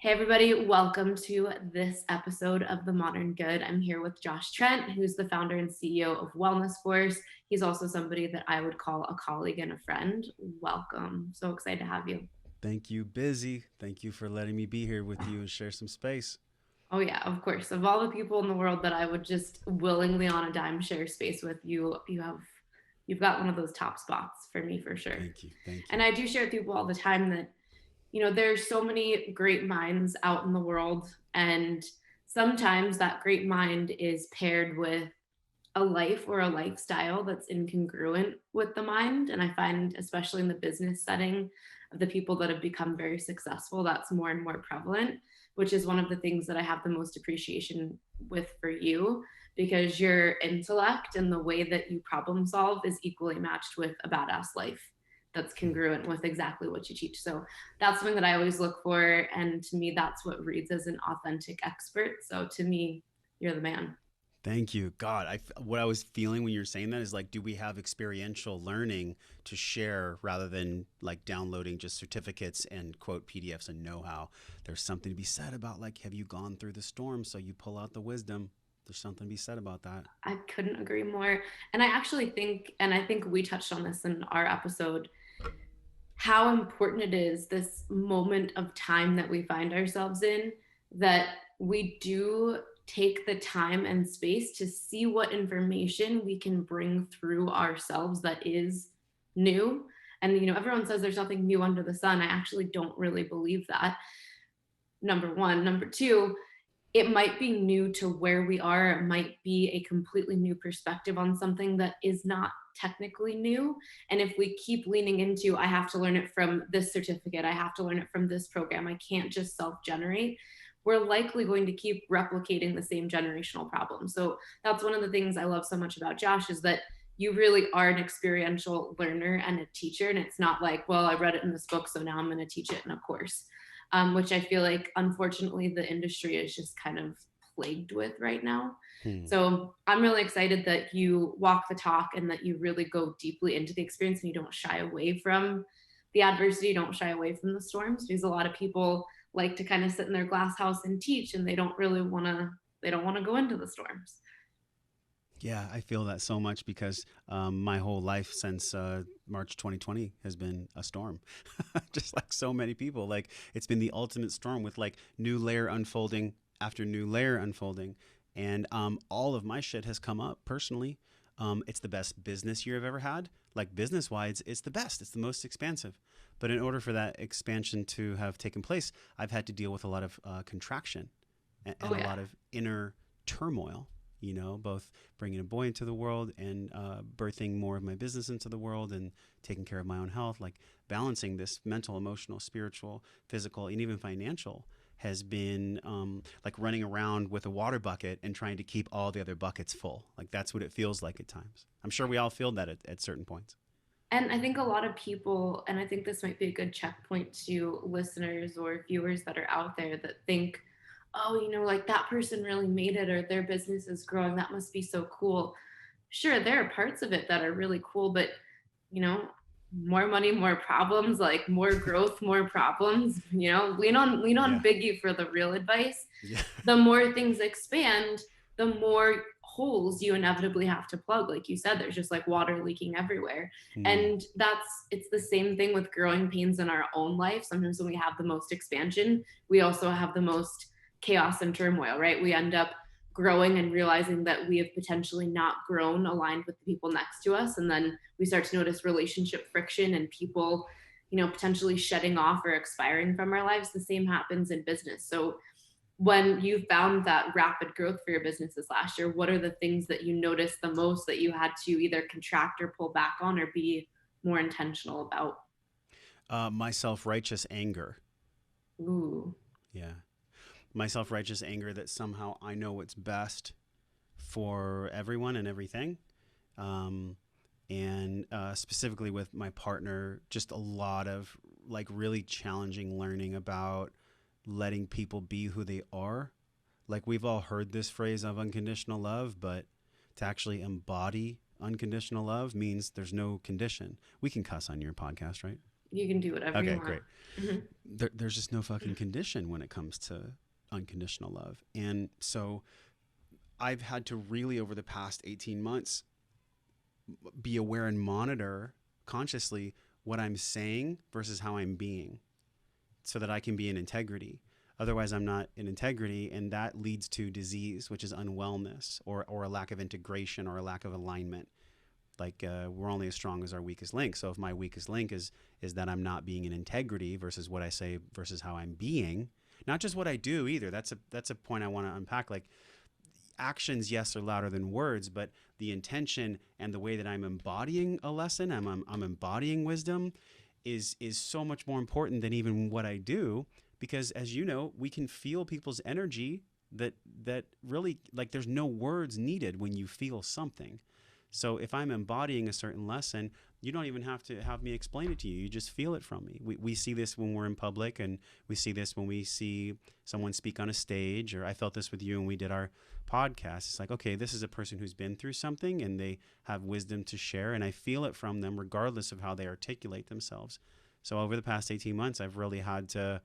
Hey everybody, welcome to this episode of The Modern Good. I'm here with Josh Trent, who's the founder and CEO of Wellness Force. He's also somebody that I would call a colleague and a friend. Welcome. So excited to have you. Thank you, Busy. Thank you for letting me be here with you and share some space. Oh yeah, of course. Of all the people in the world that I would just willingly on a dime share space with, you've got one of those top spots for me for sure. Thank you. Thank And you. I do share with people all the time that there's so many great minds out in the world, and sometimes that great mind is paired with a life or a lifestyle that's incongruent with the mind. And I find, especially in the business setting of the people that have become very successful, that's more and more prevalent, which is one of the things that I have the most appreciation with for you, because your intellect and the way that you problem solve is equally matched with a badass life that's Hmm. congruent with exactly what you teach. So that's something that I always look for. And to me, that's what reads as an authentic expert. So to me, you're the man. Thank you. God, what I was feeling when you were saying that is like, do we have experiential learning to share rather than like downloading just certificates and quote PDFs and know how? There's something to be said about like, have you gone through the storm? So you pull out the wisdom. There's something to be said about that. I couldn't agree more. And I actually think, and I think we touched on this in our episode, how important it is, this moment of time that we find ourselves in, that we do take the time and space to see what information we can bring through ourselves that is new. And, everyone says there's nothing new under the sun. I actually don't really believe that. Number one. Number two, it might be new to where we are. It might be a completely new perspective on something that is not technically new. And if we keep leaning into, I have to learn it from this certificate, I have to learn it from this program, I can't just self generate, we're likely going to keep replicating the same generational problem. So that's one of the things I love so much about Josh, is that you really are an experiential learner and a teacher. And it's not like, well, I read it in this book, so now I'm going to teach it in a course, which I feel like, unfortunately, the industry is just kind of plagued with right now. Hmm. So I'm really excited that you walk the talk and that you really go deeply into the experience and you don't shy away from the adversity, don't shy away from the storms, because a lot of people like to kind of sit in their glass house and teach, and they don't want to go into the storms. Yeah, I feel that so much because my whole life since March 2020 has been a storm. Just like so many people, like it's been the ultimate storm with like new layer unfolding after new layer unfolding. And all of my shit has come up personally. It's the best business year I've ever had. Like business wise, it's the best, it's the most expansive. But in order for that expansion to have taken place, I've had to deal with a lot of contraction and Oh a yeah. lot of inner turmoil, both bringing a boy into the world and birthing more of my business into the world and taking care of my own health, like balancing this mental, emotional, spiritual, physical, and even financial has been like running around with a water bucket and trying to keep all the other buckets full. Like that's what it feels like at times. I'm sure we all feel that at certain points. And I think a lot of people, and I think this might be a good checkpoint to listeners or viewers that are out there that think, oh, like that person really made it or their business is growing. That must be so cool. Sure, there are parts of it that are really cool, but, you know, more money, more problems, like more growth, more problems, lean on Yeah. Biggie for the real advice. Yeah. The more things expand, the more holes you inevitably have to plug. Like you said, there's just like water leaking everywhere. Hmm. And it's the same thing with growing pains in our own life. Sometimes when we have the most expansion, we also have the most chaos and turmoil, right? We end up growing and realizing that we have potentially not grown aligned with the people next to us. And then we start to notice relationship friction and people, potentially shedding off or expiring from our lives. The same happens in business. So when you found that rapid growth for your businesses last year, what are the things that you noticed the most that you had to either contract or pull back on or be more intentional about? My self righteous anger. Ooh. Yeah. My self righteous anger that somehow I know what's best for everyone and everything. Um, and specifically with my partner, just a lot of like really challenging learning about letting people be who they are. Like we've all heard this phrase of unconditional love, but to actually embody unconditional love means there's no condition. We can cuss on your podcast, right? You can do whatever you Okay, want. great. Hmm. There's just no fucking condition when it comes to unconditional love. And so I've had to really, over the past 18 months, be aware and monitor consciously what I'm saying versus how I'm being so that I can be in integrity. Otherwise, I'm not in integrity, and that leads to disease, which is unwellness or a lack of integration or a lack of alignment. Like we're only as strong as our weakest link. So if my weakest link is that I'm not being in integrity versus what I say versus how I'm being, not just what I do either. That's a point I want to unpack. Like actions, yes, are louder than words, but the intention and the way that I'm embodying a lesson, I'm embodying wisdom, is so much more important than even what I do. Because as you know, we can feel people's energy that really, like, there's no words needed when you feel something. So if I'm embodying a certain lesson, you don't even have to have me explain it to you. You just feel it from me. We see this when we're in public, and we see this when we see someone speak on a stage, or I felt this with you when we did our podcast. It's like, okay, this is a person who's been through something and they have wisdom to share, and I feel it from them regardless of how they articulate themselves. So over the past 18 months, I've really had to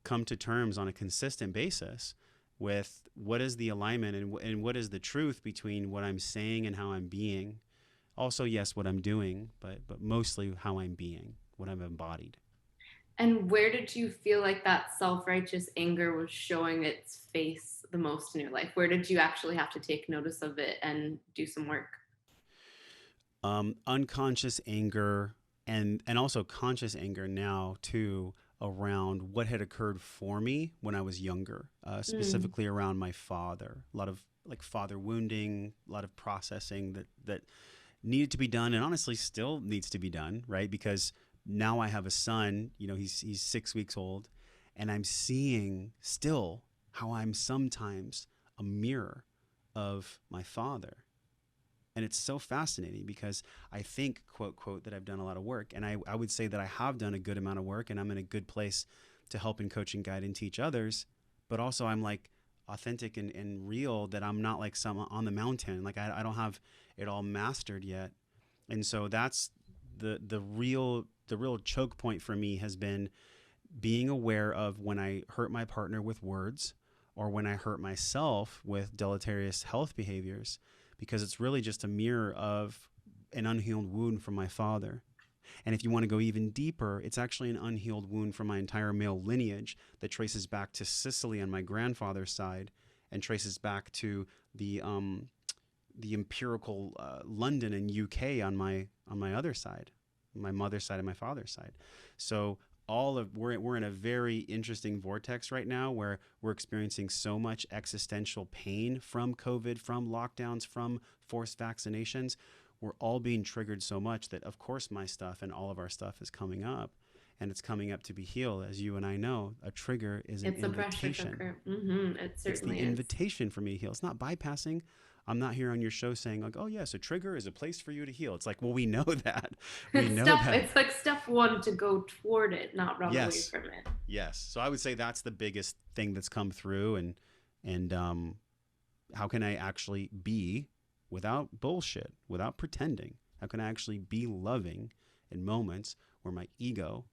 come to terms on a consistent basis with what is the alignment and what is the truth between what I'm saying and how I'm being. Also, yes, what I'm doing, but mostly how I'm being, what I've embodied. And where did you feel like that self-righteous anger was showing its face the most in your life? Where did you actually have to take notice of it and do some work? Unconscious anger and also conscious anger now too around what had occurred for me when I was younger, Mm. specifically around my father. A lot of like father wounding, a lot of processing that needed to be done, and honestly still needs to be done, right? Because now I have a son. You know, he's 6 weeks old, and I'm seeing still how I'm sometimes a mirror of my father. And it's so fascinating because I think, quote, quote, that I've done a lot of work. And I would say that I have done a good amount of work, and I'm in a good place to help and coach and guide and teach others. But also, I'm like authentic and real, that I'm not like some on the mountain. Like, I don't have it all mastered yet. And so that's the real choke point for me has been being aware of when I hurt my partner with words or when I hurt myself with deleterious health behaviors, because it's really just a mirror of an unhealed wound from my father. And if you want to go even deeper, it's actually an unhealed wound from my entire male lineage that traces back to Sicily on my grandfather's side and traces back to the empirical London and UK on my other side, my mother's side and my father's side. So all of we're in a very interesting vortex right now where we're experiencing so much existential pain from COVID, from lockdowns, from forced vaccinations. We're all being triggered so much that of course my stuff and all of our stuff is coming up, and it's coming up to be healed. As you and I know, a trigger is an It's a pressure invitation. cooker. Hmm. It It's the certainly is. invitation for me to heal. It's not bypassing. I'm not here on your show saying like, oh yes, a trigger is a place for you to heal. It's like, well, we know that. We know that. It's like step one to go toward it, not run away Yes. from it. Yes. So I would say that's the biggest thing that's come through, and how can I actually be without bullshit, without pretending? How can I actually be loving in moments where my ego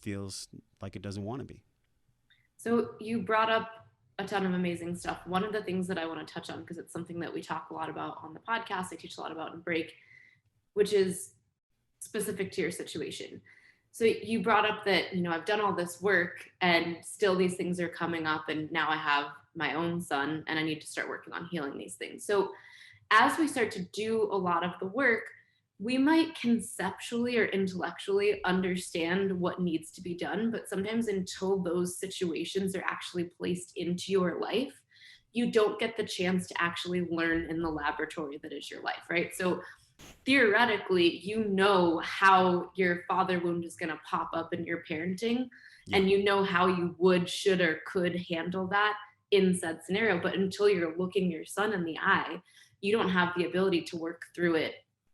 feels like it doesn't want to be? So you brought up a ton of amazing stuff. One of the things that I want to touch on, because it's something that we talk a lot about on the podcast, I teach a lot about in break, which is specific to your situation. So you brought up that, I've done all this work and still these things are coming up, and now I have my own son and I need to start working on healing these things. So as we start to do a lot of the work, we might conceptually or intellectually understand what needs to be done, but sometimes until those situations are actually placed into your life, you don't get the chance to actually learn in the laboratory that is your life, right? So theoretically, how your father wound is going to pop up in your parenting, Yeah. and how you would, should, or could handle that in said scenario. But until you're looking your son in the eye, you don't have the ability to work through it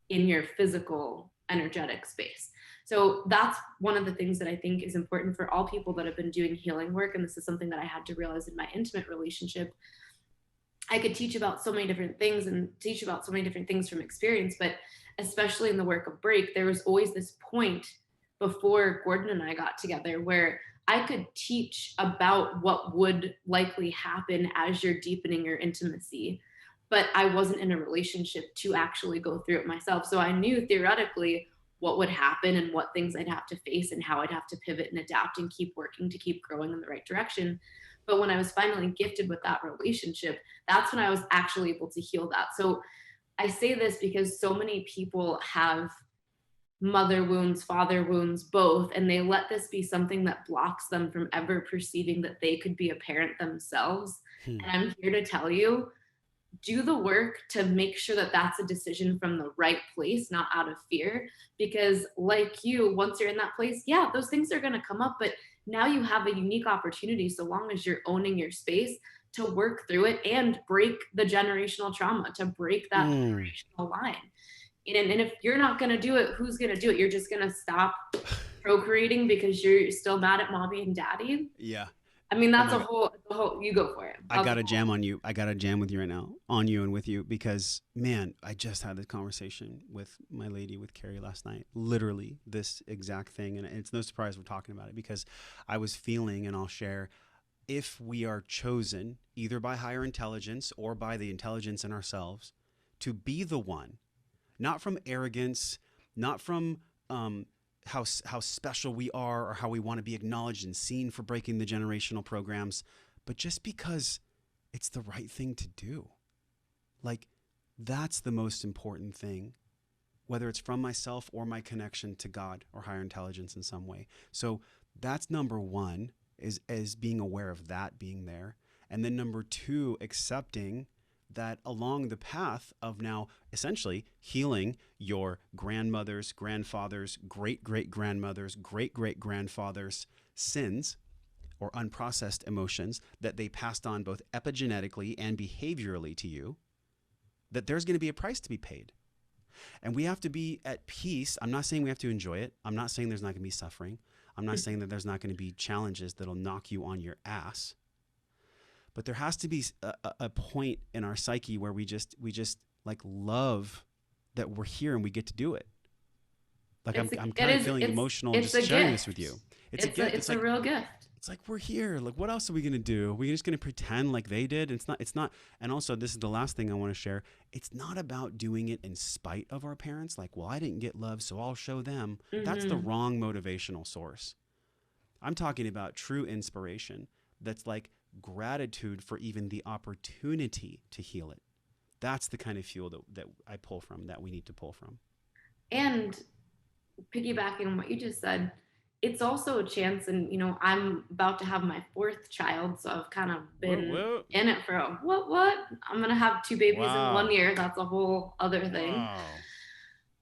in your physical, energetic space. So that's one of the things that I think is important for all people that have been doing healing work. And this is something that I had to realize in my intimate relationship. I could teach about so many different things and teach about so many different things from experience, but especially in the work of break, there was always this point before Gordon and I got together, where I could teach about what would likely happen as you're deepening your intimacy, but I wasn't in a relationship to actually go through it myself. So I knew theoretically what would happen and what things I'd have to face and how I'd have to pivot and adapt and keep working to keep growing in the right direction. But when I was finally gifted with that relationship, that's when I was actually able to heal that. So I say this because so many people have mother wounds, father wounds, both, and they let this be something that blocks them from ever perceiving that they could be a parent themselves. Hmm. And I'm here to tell you, do the work to make sure that that's a decision from the right place, not out of fear. Because, like you, once you're in that place, yeah, those things are going to come up, but now you have a unique opportunity, so long as you're owning your space, to work through it and break the generational trauma, to break that Mm. generational line. And if you're not going to do it, who's going to do it? You're just going to stop procreating because you're still mad at mommy and daddy. Yeah. I mean, Oh that's my a God. whole, you go for it. I got to jam on you. I got to jam with you right now, on you and with you, because man, I just had this conversation with my lady, with Carrie last night. Literally this exact thing. And it's no surprise we're talking about it, because I was feeling, and I'll share, if we are chosen either by higher intelligence or by the intelligence in ourselves to be the one, not from arrogance, not from how special we are or how we want to be acknowledged and seen for breaking the generational programs, but just because it's the right thing to do. Like, that's the most important thing, whether it's from myself or my connection to God or higher intelligence in some way. So that's number one, is being aware of that being there. And then number two, accepting that along the path of now essentially healing your grandmother's, grandfather's, great great grandmother's, great great grandfather's sins or unprocessed emotions that they passed on both epigenetically and behaviorally to you, that there's going to be a price to be paid. And we have to be at peace. I'm not saying we have to enjoy it. I'm not saying there's not going to be suffering. I'm not saying that there's not going to be challenges that'll knock you on your ass. But there has to be a point in our psyche where we just like love that we're here and we get to do it. Like I'm it kind of is, feeling emotional it's just a sharing this gift. with you. It's a gift. It's a real gift. It's like we're here. Like, what else are we gonna do? We're just gonna pretend like they did. It's not. And also, this is the last thing I want to share. It's not about doing it in spite of our parents. Like, well, I didn't get love, so I'll show them. That's the Mm-hmm. wrong motivational source. I'm talking about true inspiration. That's like gratitude for even the opportunity to heal it. That's the kind of fuel that I pull from, that we need to pull from. And piggybacking on what you just said, it's also a chance. And, I'm about to have my fourth child. So I've kind of Whoa, been whoa. in it for what? I'm going to have two babies in one Wow. year. That's a whole other thing. Wow.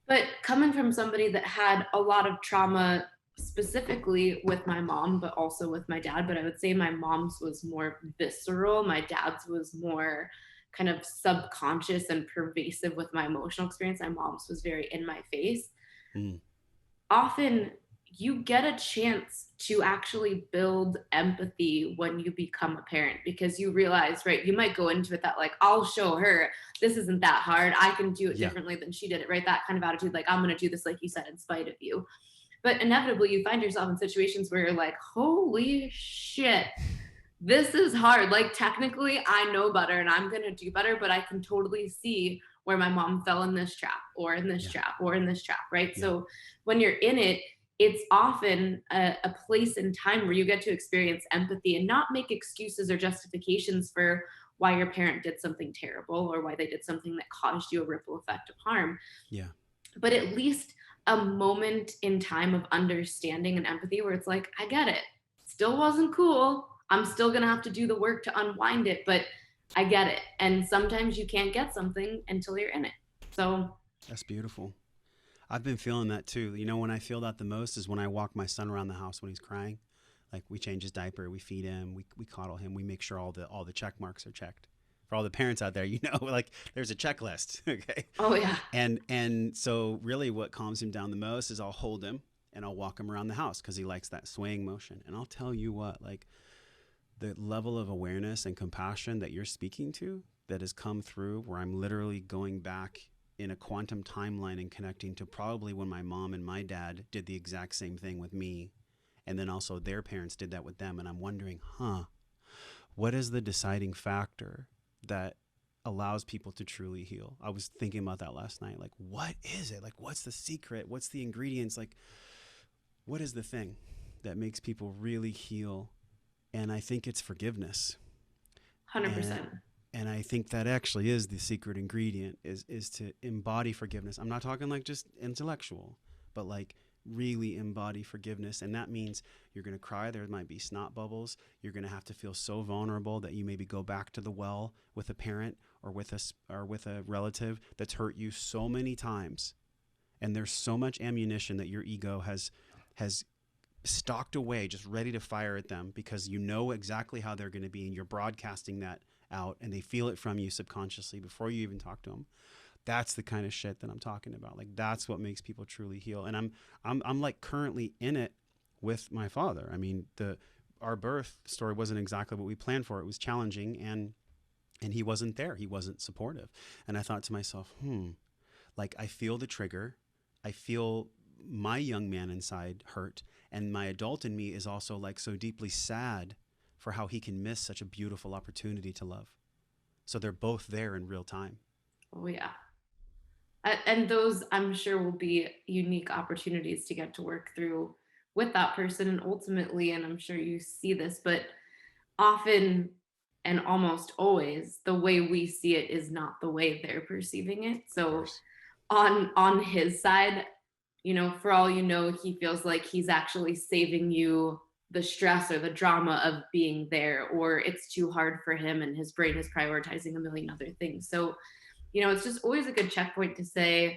But coming from somebody that had a lot of trauma, specifically with my mom, but also with my dad, but I would say my mom's was more visceral. My dad's was more kind of subconscious and pervasive with my emotional experience. My mom's was very in my face. Mm. Often you get a chance to actually build empathy when you become a parent, because you realize, right, you might go into it that like, I'll show her this isn't that hard, I can do it Yeah. differently than she did it, right? That kind of attitude, like, I'm going to do this, like you said, in spite of you. But inevitably you find yourself in situations where you're like, holy shit, this is hard. Like, technically I know better and I'm going to do better, but I can totally see where my mom fell in this trap or in this Yeah. trap or in this trap, right? Yeah. So when you're in it, it's often a place and time where you get to experience empathy and not make excuses or justifications for why your parent did something terrible or why they did something that caused you a ripple effect of harm. Yeah. But at least a moment in time of understanding and empathy where it's like, I get it. Still wasn't cool. I'm still going to have to do the work to unwind it, but I get it. And sometimes you can't get something until you're in it. So That's beautiful. I've been feeling that too. You know, when I feel that the most is when I walk my son around the house when he's crying. Like, we change his diaper, we feed him, we coddle him, we make sure all the check marks are checked. For all the parents out there, like, there's a checklist, okay? oh yeah. And so really what calms him down the most is I'll hold him and I'll walk him around the house because he likes that swaying motion. And I'll tell you what, like, the level of awareness and compassion that you're speaking to that has come through, where I'm literally going back in a quantum timeline and connecting to probably when my mom and my dad did the exact same thing with me. And then also their parents did that with them. And I'm wondering, what is the deciding factor that allows people to truly heal? I was thinking about that last night. Like, what is it? Like, what's the secret? What's the ingredients? Like, what is the thing that makes people really heal? And I think it's forgiveness. And 100%. and I think that actually is the secret ingredient is to embody forgiveness. I'm not talking like just intellectual, but like really embody forgiveness. And that means you're going to cry. There might be snot bubbles. You're going to have to feel so vulnerable that you maybe go back to the well with a parent or with a relative that's hurt you so many times. And there's so much ammunition that your ego has stocked away, just ready to fire at them because you know exactly how they're going to be, and you're broadcasting that out, and they feel it from you subconsciously before you even talk to them. That's the kind of shit that I'm talking about. Like, that's what makes people truly heal. And I'm like currently in it with my father. I mean, our birth story wasn't exactly what we planned for. It was challenging, and he wasn't there. He wasn't supportive. And I thought to myself, like, I feel the trigger. I feel my young man inside hurt, and my adult in me is also like so deeply sad for how he can miss such a beautiful opportunity to love. So they're both there in real time. Oh, yeah. And those, I'm sure, will be unique opportunities to get to work through with that person. And ultimately, and I'm sure you see this, but often and almost always, the way we see it is not the way they're perceiving it. Of So course. on his side, for all you know, he feels like he's actually saving you the stress or the drama of being there, or it's too hard for him and his brain is prioritizing a million other things. So, it's just always a good checkpoint to say,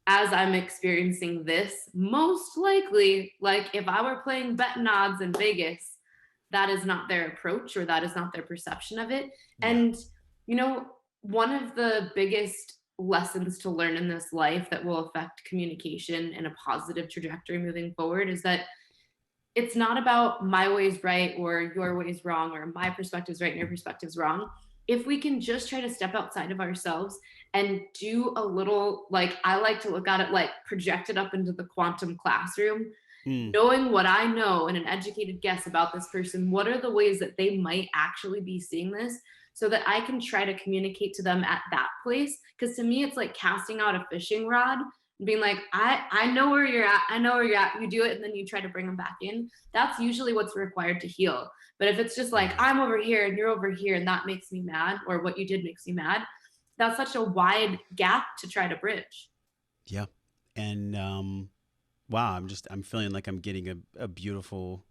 as I'm experiencing this, most likely, like if I were playing betting odds in Vegas, that is not their approach or that is not their perception of it. Yeah. And, one of the biggest lessons to learn in this life that will affect communication in a positive trajectory moving forward is that it's not about my way is right or your way is wrong or my perspective's right and your perspective's wrong. If we can just try to step outside of ourselves and do a little, like I like to look at it like project it up into the quantum classroom, Mm. knowing what I know and an educated guess about this person, what are the ways that they might actually be seeing this so that I can try to communicate to them at that place? Because to me, it's like casting out a fishing rod and being like, I know where you're at. I know where you're at. You do it and then you try to bring them back in. That's usually what's required to heal. But if it's just like, Right. I'm over here and you're over here and that makes me mad, or what you did makes me mad, that's such a wide gap to try to bridge. Yeah. And wow, I'm feeling like I'm getting a beautiful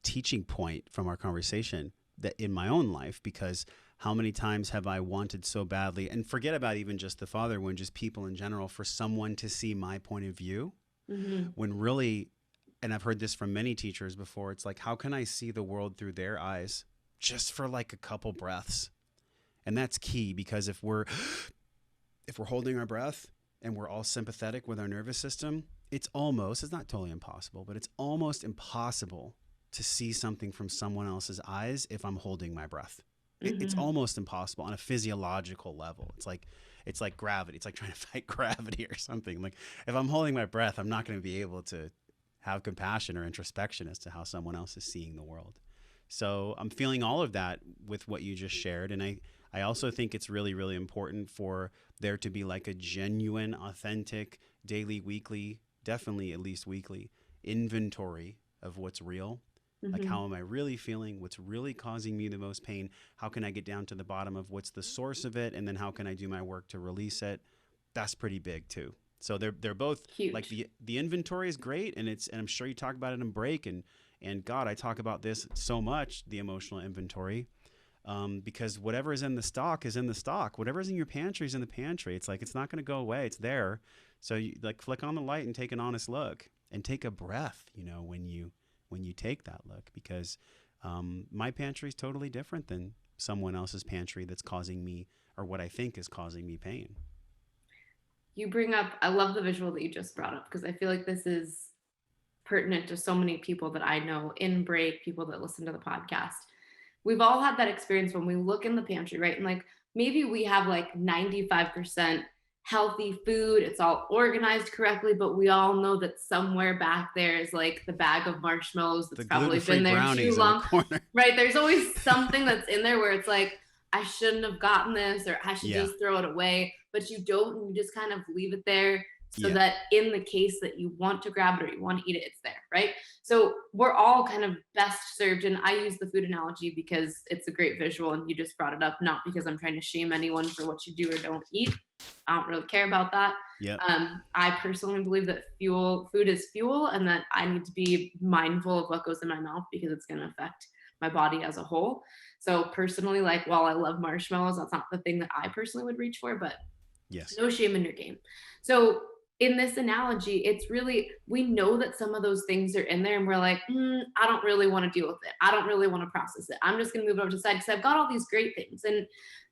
teaching point from our conversation that in my own life, because how many times have I wanted so badly, and forget about even just the father one, just people in general, for someone to see my point of view Mm-hmm. when really, and I've heard this from many teachers before, it's like, how can I see the world through their eyes just for like a couple breaths? And that's key, because if we're holding our breath and we're all sympathetic with our nervous system, it's not totally impossible, but it's almost impossible to see something from someone else's eyes if I'm holding my breath. It's Mm-hmm. almost impossible on a physiological level. It's like gravity. It's like trying to fight gravity or something. Like, if I'm holding my breath, I'm not going to be able to have compassion or introspection as to how someone else is seeing the world. So I'm feeling all of that with what you just shared. And I also think it's really, really important for there to be like a genuine, authentic, daily, weekly, definitely at least weekly inventory of what's real. Like, Mm-hmm. how am I really feeling? What's really causing me the most pain? How can I get down to the bottom of what's the source of it? And then how can I do my work to release it? That's pretty big too. So they're both like, Huge. the inventory is great, and I'm sure you talk about it in break, and God, I talk about this so much, the emotional inventory, because whatever is in the stock is in the stock. Whatever's in your pantry is in the pantry. It's like, it's not going to go away. It's there. So you like flick on the light and take an honest look and take a breath, when you take that look, because my pantry is totally different than someone else's pantry that's causing me, or what I think is causing me, pain. You bring up, I love the visual that you just brought up because I feel like this is pertinent to so many people that I know in break, people that listen to the podcast. We've all had that experience when we look in the pantry, right? And like maybe we have like 95% healthy food. It's all organized correctly, but we all know that somewhere back there is like the bag of marshmallows The that's probably gluten-free been there too brownies in the long, corner. right? There's always something that's in there where it's like, I shouldn't have gotten this, or I should Yeah. just throw it away, but you don't. You just kind of leave it there so Yeah. that in the case that you want to grab it or you want to eat it, it's there, right? So we're all kind of best served. And I use the food analogy because it's a great visual and you just brought it up, not because I'm trying to shame anyone for what you do or don't eat. I don't really care about that. Yep. I personally believe that food is fuel, and that I need to be mindful of what goes in my mouth because it's going to affect my body as a whole. So personally, like, while I love marshmallows, that's not the thing that I personally would reach for, but Yes. no shame in your game. So in this analogy, it's really, we know that some of those things are in there and we're like, I don't really want to deal with it. I don't really want to process it. I'm just going to move it over to the side because I've got all these great things. And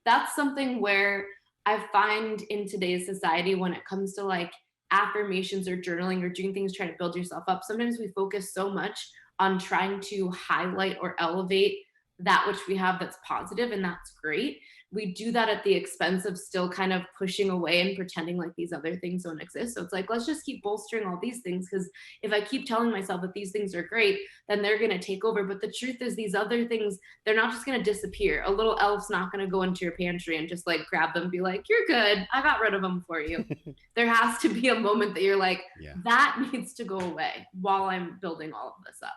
that's something where I find in today's society, when it comes to like affirmations or journaling or doing things, trying to build yourself up, sometimes we focus so much on trying to highlight or elevate that which we have that's positive, and that's great. We do that at the expense of still kind of pushing away and pretending like these other things don't exist. So it's like, let's just keep bolstering all these things, because if I keep telling myself that these things are great, then they're going to take over. But the truth is, these other things, they're not just going to disappear. A little elf's not going to go into your pantry and just like grab them and be like, you're good, I got rid of them for you. There has to be a moment that you're like, Yeah. that needs to go away while I'm building all of this up.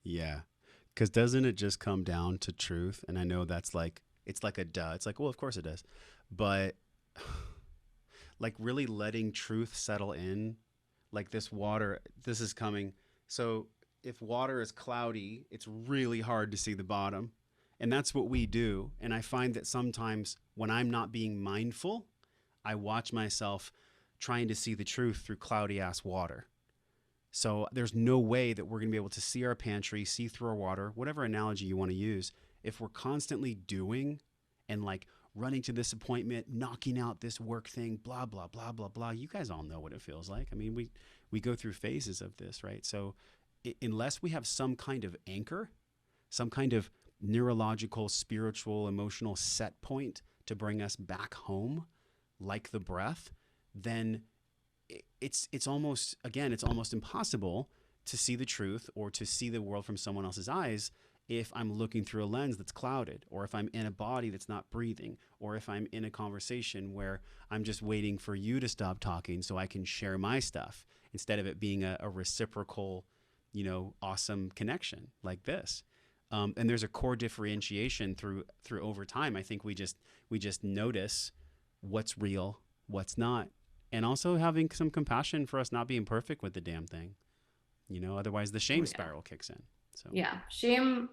Yeah. Because doesn't it just come down to truth? And I know that's like, it's like a duh. It's like, well, of course it does. But like really letting truth settle in, like this water, this is coming. So if water is cloudy, it's really hard to see the bottom. And that's what we do. And I find that sometimes when I'm not being mindful, I watch myself trying to see the truth through cloudy ass water. So there's no way that we're going to be able to see our pantry, see through our water, whatever analogy you want to use, if we're constantly doing and like running to this appointment, knocking out this work thing, blah, blah, blah, blah, blah. You guys all know what it feels like. I mean, we go through phases of this, right? So unless we have some kind of anchor, some kind of neurological, spiritual, emotional set point to bring us back home, like the breath, then it's almost, again, it's almost impossible to see the truth or to see the world from someone else's eyes if I'm looking through a lens that's clouded, or if I'm in a body that's not breathing, or if I'm in a conversation where I'm just waiting for you to stop talking so I can share my stuff instead of it being a reciprocal, awesome connection like this. And there's a core differentiation through over time. I think we just notice what's real, what's not, and also having some compassion for us not being perfect with the damn thing. Otherwise the Oh, shame yeah. spiral kicks in. So Yeah. Shame.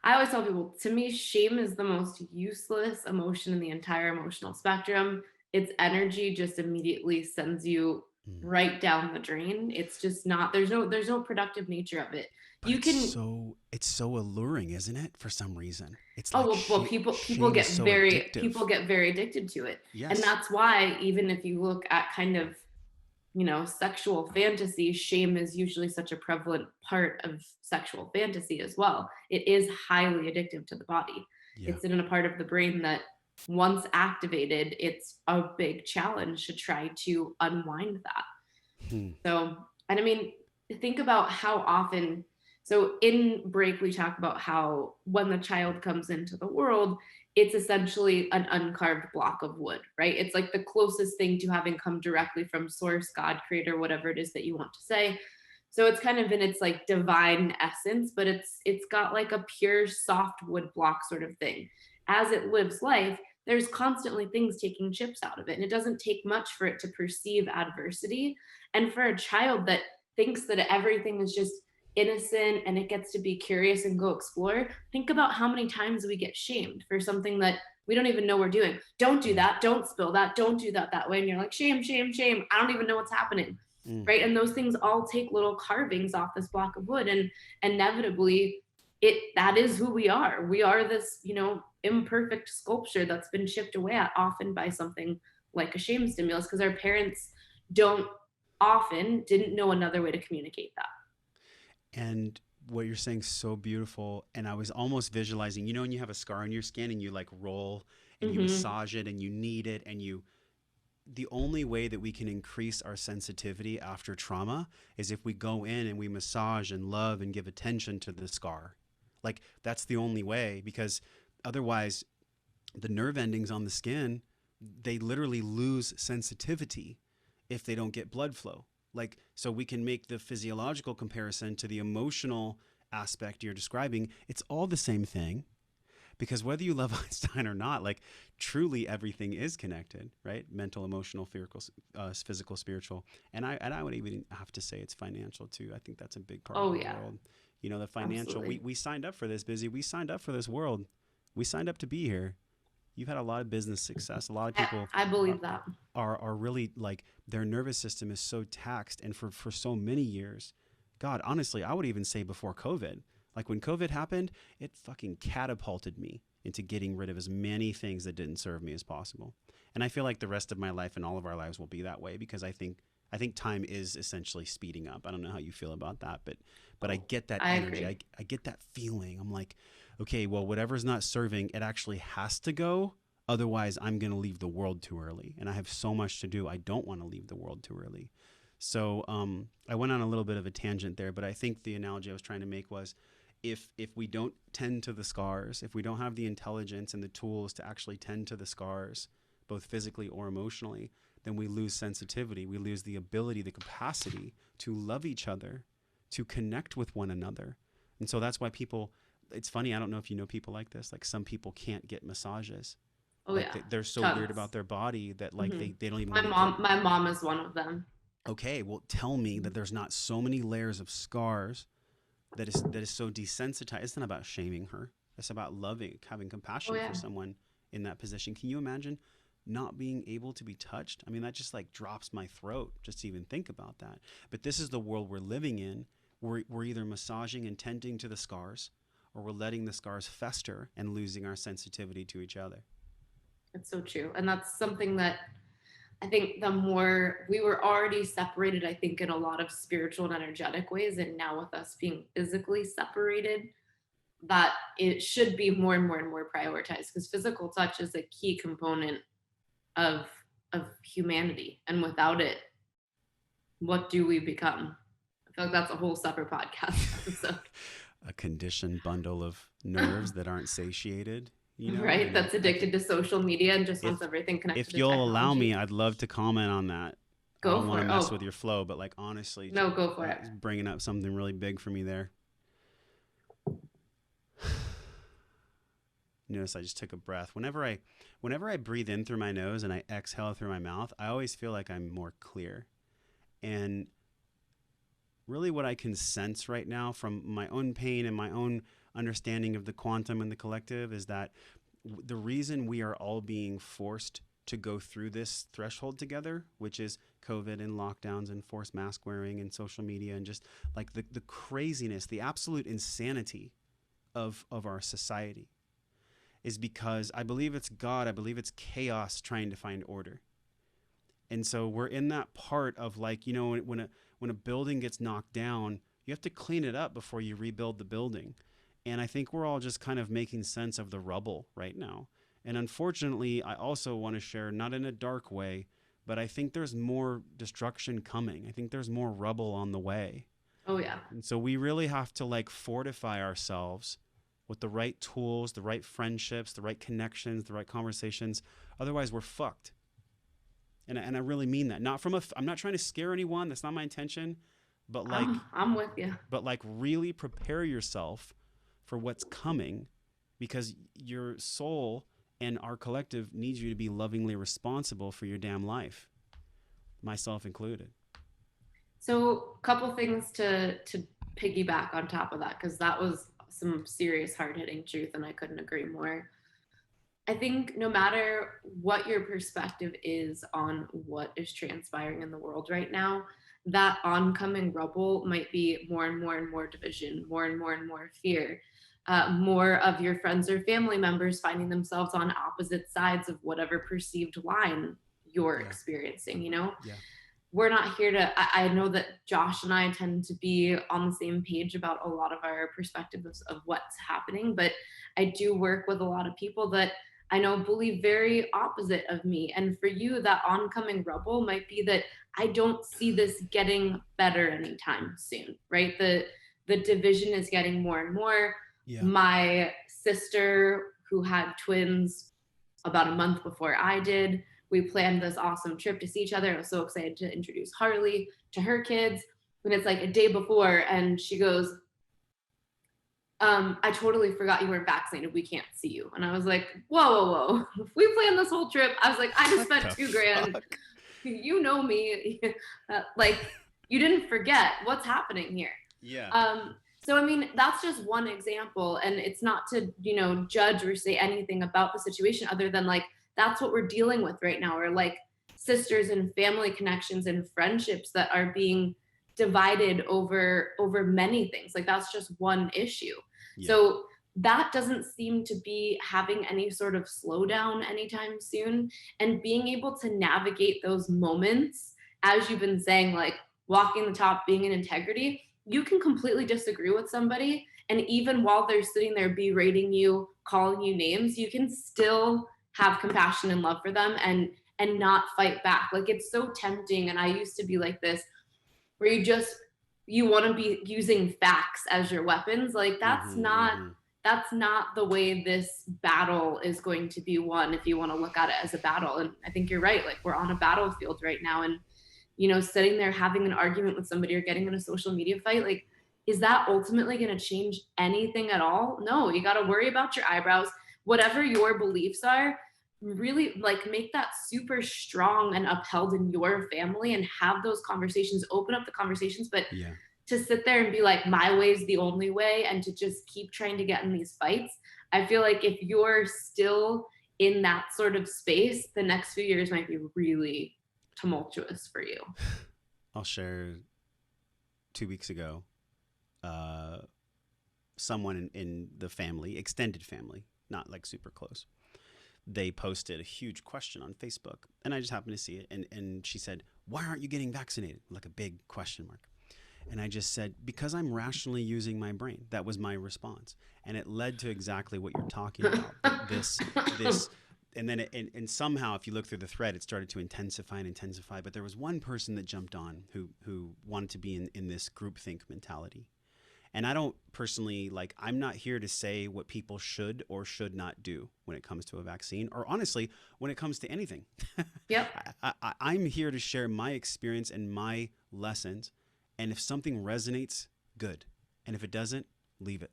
I always tell people, to me, shame is the most useless emotion in the entire emotional spectrum. Its energy just immediately sends you mm. right down the drain. It's just not, there's no productive nature of it. But You can, it's so alluring, isn't it? For some reason, it's oh like well, people shame is get so very addictive. addicted to it. And Yes, that's why, even if you look at kind of, sexual fantasy, shame is usually such a prevalent part of sexual fantasy as well. It is highly addictive to the body. yeah. It's in a part of the brain that, once activated, it's a big challenge to try to unwind that. Hmm. So, and I mean, think about how often, so in break, we talk about how when the child comes into the world, it's essentially an uncarved block of wood, right? It's like the closest thing to having come directly from source, God, creator, whatever it is that you want to say. So it's kind of in its like divine essence, but it's got like a pure soft wood block sort of thing. As it lives life, there's constantly things taking chips out of it. And it doesn't take much for it to perceive adversity. And for a child that thinks that everything is just innocent and it gets to be curious and go explore, think about how many times we get shamed for something that we don't even know we're doing. Don't do Yeah. that. Don't spill that. Don't do that that way. And you're like, shame, shame, shame. I don't even know what's happening. Mm. Right. And those things all take little carvings off this block of wood. And inevitably, that is who we are. We are this, imperfect sculpture that's been chipped away at, often by something like a shame stimulus, because our parents don't often didn't know another way to communicate that. And what you're saying is so beautiful. And I was almost visualizing, when you have a scar on your skin and you like roll and you Mm-hmm. massage it and you knead it and you the only way that we can increase our sensitivity after trauma is if we go in and we massage and love and give attention to the scar. Like that's the only way, because otherwise the nerve endings on the skin, they literally lose sensitivity if they don't get blood flow. Like, so we can make the physiological comparison to the emotional aspect you're describing. It's all the same thing, because whether you love Einstein or not, like truly everything is connected, right? Mental, emotional, physical, spiritual, and I would even have to say it's financial too. I think that's a big part of Oh the yeah, world. You know, the financial. We absolutely. we signed up for this, Busy. We signed up for this world. We signed up to be here. You've had a lot of business success. A lot of I, people I are believe that. are really like their nervous system is so taxed, and for so many years, God, honestly, I would even say before COVID, like when COVID happened, it fucking catapulted me into getting rid of as many things that didn't serve me as possible. And I feel like the rest of my life and all of our lives will be that way, because I think time is essentially speeding up. I don't know how you feel about that, but I Oh, get that I energy. agree. I get that feeling. I'm like, okay, well, whatever's not serving, it actually has to go. Otherwise, I'm going to leave the world too early. And I have so much to do. I don't want to leave the world too early. So I went on a little bit of a tangent there, but I think the analogy I was trying to make was, if we don't tend to the scars, if we don't have the intelligence and the tools to actually tend to the scars, both physically or emotionally, then we lose sensitivity. We lose the ability, the capacity to love each other, to connect with one another. And so that's why people, it's funny, I don't know if you know people like this, like some people can't get massages. Oh Like yeah, they're so weird tons. about their body that like Hmm. they don't even My want to get. mom is one of them. Okay, well, tell me that Mhm. there's not so many layers of scars that is so desensitized. It's not about shaming her. It's about loving, having Oh compassion for yeah. someone in that position. Can you imagine not being able to be touched? I mean, that just like drops my throat just to even think about that. But this is the world we're living in. We're either massaging and tending to the scars, or we're letting the scars fester and losing our sensitivity to each other. It's so true. And that's something that I think the more we were already separated, I think in a lot of spiritual and energetic ways, and now with us being physically separated, that it should be more and more and more prioritized, because physical touch is a key component of humanity. And without it, what do we become? I feel like that's a whole separate podcast episode. A conditioned bundle of nerves that aren't satiated, Right? and That's addicted to social media and just wants if everything connected if to you'll allow technology. me, I'd love to comment on that. I Go don't want for to it. mess with Oh, your flow, but like honestly, no, go for it. bringing up something really big for me there. Notice I just took a breath. Whenever I breathe in through my nose and I exhale through my mouth, I always feel like I'm more clear. And really what I can sense right now from my own pain and my own understanding of the quantum and the collective is that the reason we are all being forced to go through this threshold together, which is COVID and lockdowns and forced mask wearing and social media and just like the craziness, the absolute insanity of our society, is because I believe it's God, I believe it's chaos trying to find order. And so we're in that part of like, when a building gets knocked down, you have to clean it up before you rebuild the building. And I think we're all just kind of making sense of the rubble right now. And unfortunately, I also want to share, not in a dark way, but I think there's more destruction coming. I think there's more rubble on the way. Oh yeah. And so we really have to like fortify ourselves with the right tools, the right friendships, the right connections, the right conversations. Otherwise, we're fucked. And I really mean that. Not from a. I'm not trying to scare anyone. That's not my intention. But like, I'm with you. really prepare yourself for what's coming, because your soul and our collective needs you to be lovingly responsible for your damn life, myself included. So, a couple things to piggyback on top of that, because that was some serious hard hitting truth, and I couldn't agree more. I think no matter what your perspective is on what is transpiring in the world right now, that oncoming rubble might be more and more and more division, more and more and more fear, more of your friends or family members finding themselves on opposite sides of whatever perceived line you're Yeah. experiencing, you know? Yeah. We're not here to, I know that Josh and I tend to be on the same page about a lot of our perspectives of what's happening, but I do work with a lot of people that I know believe very opposite of me. And for you, that oncoming rubble might be that I don't see this getting better anytime soon, right? The division is getting more and more. Yeah. My sister, who had twins about a month before I did, we planned this awesome trip to see each other. I was so excited to introduce Harley to her kids. And it's like a day before, and she goes, I totally forgot you weren't vaccinated. We can't see you. And I was like, whoa, whoa, whoa. We planned this whole trip. I was like, I just What spent the 2 grand. fuck? You know me. Like, you didn't forget what's happening here. Yeah. So, I mean, that's just one example. And it's not to, judge or say anything about the situation other than like, that's what we're dealing with right now. Or like sisters and family connections and friendships that are being divided over many things. Like that's just one issue. Yeah. So that doesn't seem to be having any sort of slowdown anytime soon. And being able to navigate those moments, as you've been saying, like walking the talk, being in integrity, you can completely disagree with somebody. And even while they're sitting there berating you, calling you names, you can still have compassion and love for them and not fight back. Like it's so tempting. And I used to be like this, where you want to be using facts as your weapons. Like Mm-hmm, mm-hmm. that's not the way this battle is going to be won if you want to look at it as a battle. And I think you're right. Like we're on a battlefield right now, and sitting there having an argument with somebody or getting in a social media fight, like, is that ultimately going to change anything at all? No, you got to worry about your eyebrows. Whatever your beliefs are, really like make that super strong and upheld in your family and have those conversations, open up the conversations. But Yeah. to sit there and be like, my way is the only way, and to just keep trying to get in these fights, I feel like if you're still in that sort of space, the next few years might be really tumultuous for you. I'll share 2 weeks ago, uh, someone in the family, extended family, not like super close, they posted a huge question on Facebook, and I just happened to see it. And she said, "Why aren't you getting vaccinated?" Like a big question mark. And I just said, "Because I'm rationally using my brain." That was my response, and it led to exactly what you're talking about. This, and then and somehow, if you look through the thread, it started to intensify and intensify. But there was one person that jumped on who wanted to be in this groupthink mentality. And I don't personally like, I'm not here to say what people should or should not do when it comes to a vaccine, or honestly, when it comes to anything. Yep. I'm here to share my experience and my lessons. And if something resonates, good. And if it doesn't, leave it.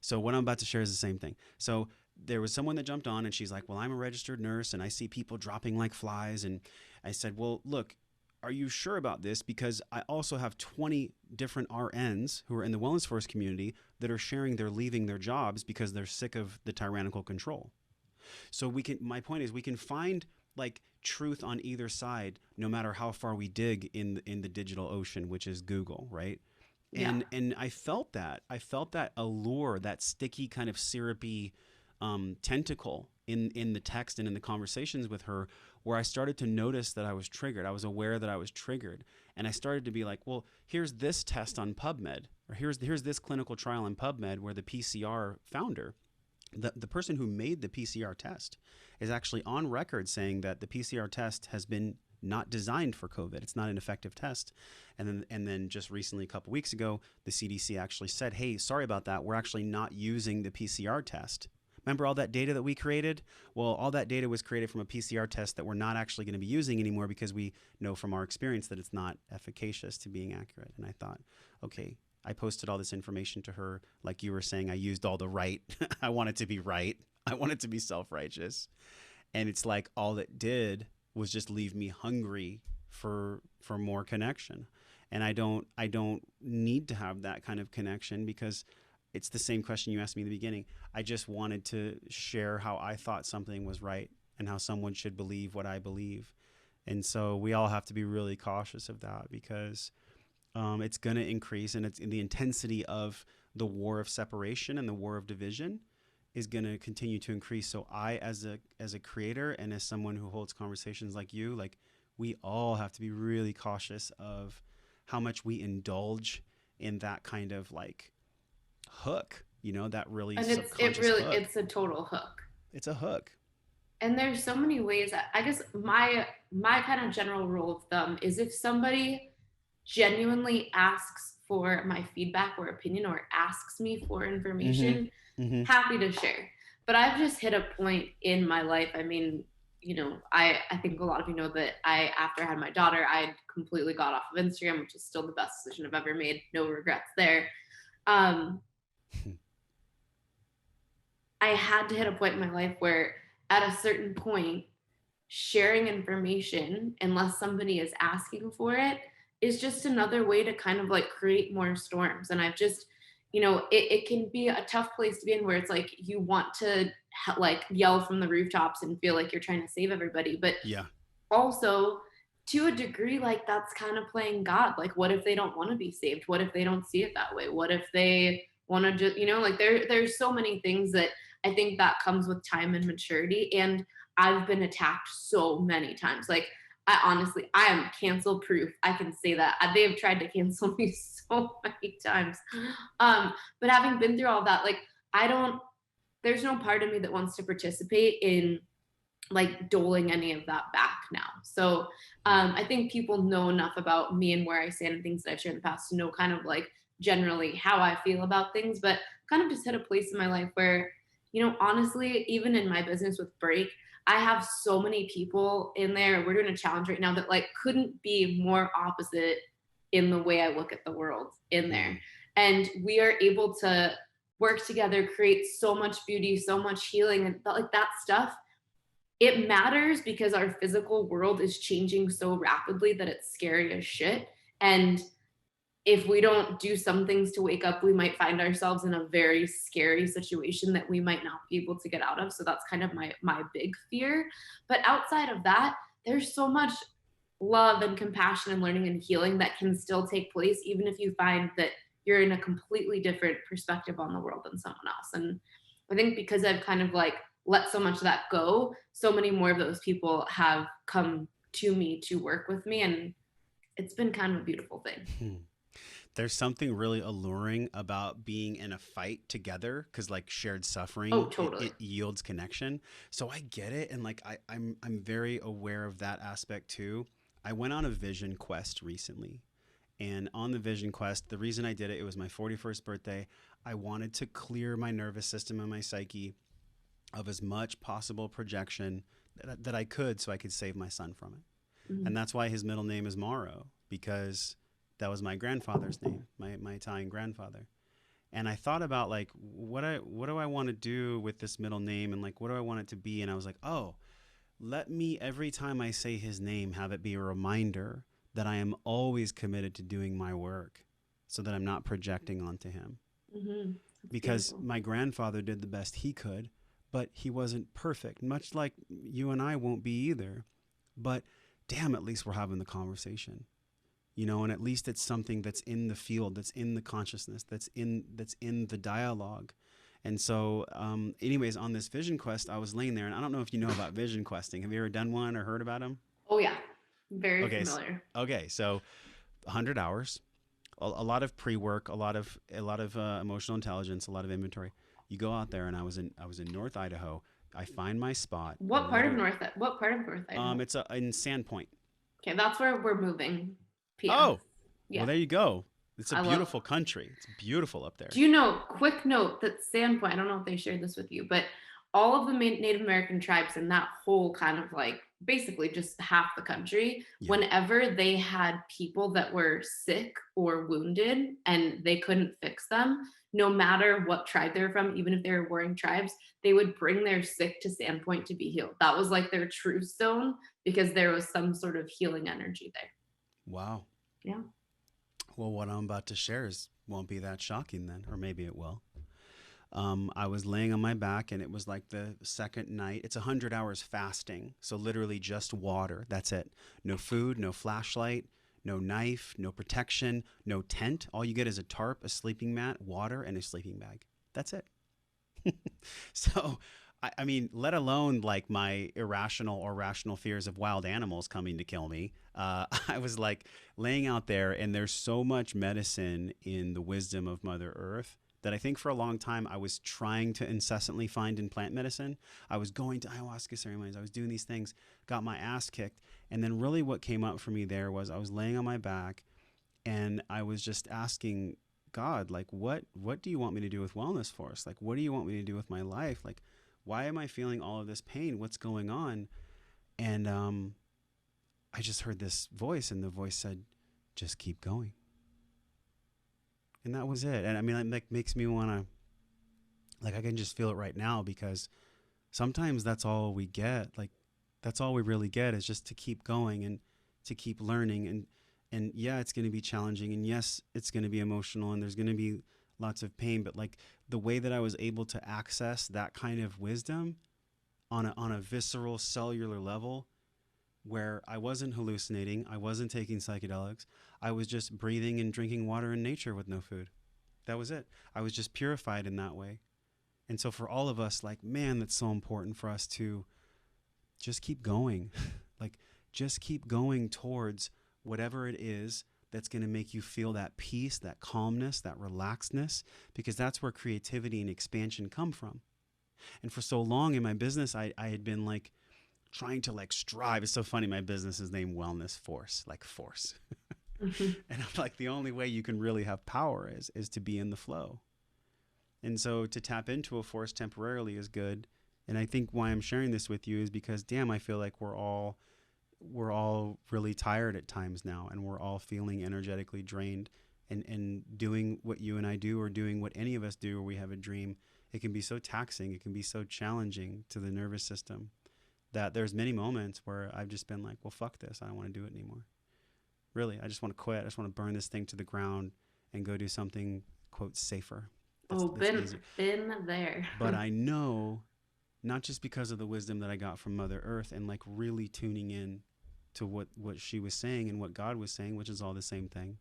So what I'm about to share is the same thing. So there was someone that jumped on and she's like, "Well, I'm a registered nurse and I see people dropping like flies." And I said, "Well, look, are you sure about this? Because I also have 20 different RNs who are in the wellness force community that are sharing they're leaving their jobs because they're sick of the tyrannical control." So my point is, we can find like truth on either side, no matter how far we dig in the digital ocean, which is Google, right? Yeah. And I felt that allure, that sticky kind of syrupy tentacle in the text and in the conversations with her, where I started to notice that I was triggered. I was aware that I was triggered, and I started to be like, well, here's this test on PubMed, or here's this clinical trial on PubMed where the PCR founder, the person who made the PCR test, is actually on record saying that the PCR test has been not designed for COVID. It's not an effective test. And then just recently, a couple weeks ago, the CDC actually said, "Hey, sorry about that. We're actually not using the PCR test." Remember all that data that we created? Well, all that data was created from a PCR test that we're not actually going to be using anymore because we know from our experience that it's not efficacious to being accurate. And I thought, okay, I posted all this information to her. Like you were saying, I used all the right. I want it to be right. I want it to be self-righteous. And it's like all it did was just leave me hungry for more connection. And I don't need to have that kind of connection, because it's the same question you asked me in the beginning. I just wanted to share how I thought something was right and how someone should believe what I believe. And so we all have to be really cautious of that, because it's going to increase, and it's in the intensity of the war of separation and the war of division is going to continue to increase. So I, as a creator and as someone who holds conversations like you, like we all have to be really cautious of how much we indulge in that kind of like hook, that really And subconscious hook. it's a total hook. It's a hook. And there's so many ways. I guess my kind of general rule of thumb is if somebody genuinely asks for my feedback or opinion or asks me for Mm-hmm. information, Mm-hmm. happy to share. But I've just hit a point in my life. I mean, I think a lot of you know that after I had my daughter, I completely got off of Instagram, which is still the best decision I've ever made. No regrets there. Um, I had to hit a point in my life where at a certain point, sharing information, unless somebody is asking for it, is just another way to kind of like create more storms. And I've just, it can be a tough place to be in where it's like you want to like yell from the rooftops and feel like you're trying to save everybody. But Yeah. also, to a degree, like that's kind of playing God. Like, what if they don't want to be saved? What if they don't see it that way? What if they want to just, like there's so many things that I think that comes with time and maturity. And I've been attacked so many times. Like, I am cancel proof. I can say that. They have tried to cancel me so many times. But having been through all that, like, I don't, there's no part of me that wants to participate in like doling any of that back now. So I think people know enough about me and where I stand and things that I've shared in the past to know kind of like generally how I feel about things, but kind of just hit a place in my life where, honestly, even in my business with Break, I have so many people in there. We're doing a challenge right now that like couldn't be more opposite in the way I look at the world in there. Mm. And we are able to work together, create so much beauty, so much healing, and like that stuff it matters because our physical world is changing so rapidly that it's scary as shit. And if we don't do some things to wake up, we might find ourselves in a very scary situation that we might not be able to get out of. So that's kind of my big fear. But outside of that, there's so much love and compassion and learning and healing that can still take place, even if you find that you're in a completely different perspective on the world than someone else. And I think because I've kind of like let so much of that go, so many more of those people have come to me to work with me. And it's been kind of a beautiful thing. Hmm. There's something really alluring about being in a fight together because like shared Oh, suffering totally. it yields connection. So I get it, and like I'm very aware of that aspect too. I went on a vision quest recently, and on the vision quest, the reason I did it, it was my 41st birthday. I wanted to clear my nervous system and my psyche of as much possible projection that I could so I could save my son from it. Mhm. And that's why his middle name is Morrow, because that was my grandfather's name, my Italian grandfather. And I thought about like what do I want to do with this middle name, and like what do I want it to be, and I was like, oh, let me every time I say his name have it be a reminder that I am always committed to doing my work so that I'm not projecting onto him, Mhm. It's because beautiful. my grandfather did the best he could, but he wasn't perfect, much like you and I won't be either. But damn, at least we're having the conversation, and at least it's something that's in the field, that's in the consciousness, that's in the dialogue. And so anyways, on this vision quest, I was laying there, and I don't know if you know about vision questing. Have you ever done one or heard about them? Oh yeah. Very Okay. familiar. Okay, so 100 hours, a lot of pre-work, a lot of emotional intelligence, a lot of inventory. You go out there, and I was in North Idaho. I find my spot. I literally What part of North Idaho? it's in Sandpoint. Okay, that's where we're moving. PS. Oh, well, Yeah. there you go. It's a I love. beautiful country. It's beautiful up Do there. you know, quick note that Sandpoint, I don't know if they shared this with you, but all of the Native American tribes in that whole kind of like basically just half the country, Yeah. whenever they had people that were sick or wounded and they couldn't fix them, no matter what tribe they were from, even if they were warring tribes, they would bring their sick to Sandpoint to be healed. That was like their truth zone because there was some sort of healing energy there. Wow. Yeah. Well, what I'm about to share is won't be that shocking then, or maybe it will. I was laying on my back, and it was like the second night. It's 100 hours fasting, so literally just water. That's it. No food, no flashlight, no knife, no protection, no tent. All you get is a tarp, a sleeping mat, water, and a sleeping bag. That's it. So, I mean, let alone like my irrational or rational fears of wild animals coming to kill me. I was like laying out there, and there's so much medicine in the wisdom of Mother Earth that I think for a long time I was trying to incessantly find in plant medicine. I was going to ayahuasca ceremonies, I was doing these things, got my ass kicked. And then really what came up for me there was I was laying on my back and I was just asking God, like, what do you want me to do with Wellness Force? Like, what do you want me to do with my life? Like, why am I feeling all of this pain? What's going on? And I just heard this voice, and the voice said, just keep going. And that was it. And I mean, it like makes me want to, like, I can just feel it right now, because sometimes that's all we get. Like, that's all we really get, is just to keep going and to keep learning. And yeah, it's going to be challenging, and yes, it's going to be emotional, and there's going to be lots of pain. But like, the way that I was able to access that kind of wisdom on a visceral cellular level, where I wasn't hallucinating, I wasn't taking psychedelics, I was just breathing and drinking water in nature with no food. That was it. I was just purified in that way. And so for all of us, like, man, that's so important for us to just keep going. Like, just keep going towards whatever it is that's going to make you feel that peace, that calmness, that relaxedness, because that's where creativity and expansion come from. And for so long in my business, I had been like trying to like strive. It's so funny. My business is named Wellness Force, like force. Mhm. And I'm like, the only way you can really have power is to be in the flow. And so to tap into a force temporarily is good. And I think why I'm sharing this with you is because, damn, I feel like we're all really tired at times now, and we're all feeling energetically drained, and doing what you and I do, or doing what any of us do, or we have a dream, it can be so taxing, it can be so challenging to the nervous system, that there's many moments where I've just been like, well, fuck this, I don't want to do it anymore. Really, I just want to quit. I just want to burn this thing to the ground and go do something, quote, safer. Oh, That's been easier. been there. But I know, not just because of the wisdom that I got from Mother Earth, and like really tuning in to what she was saying and what God was saying, which is all the same thing.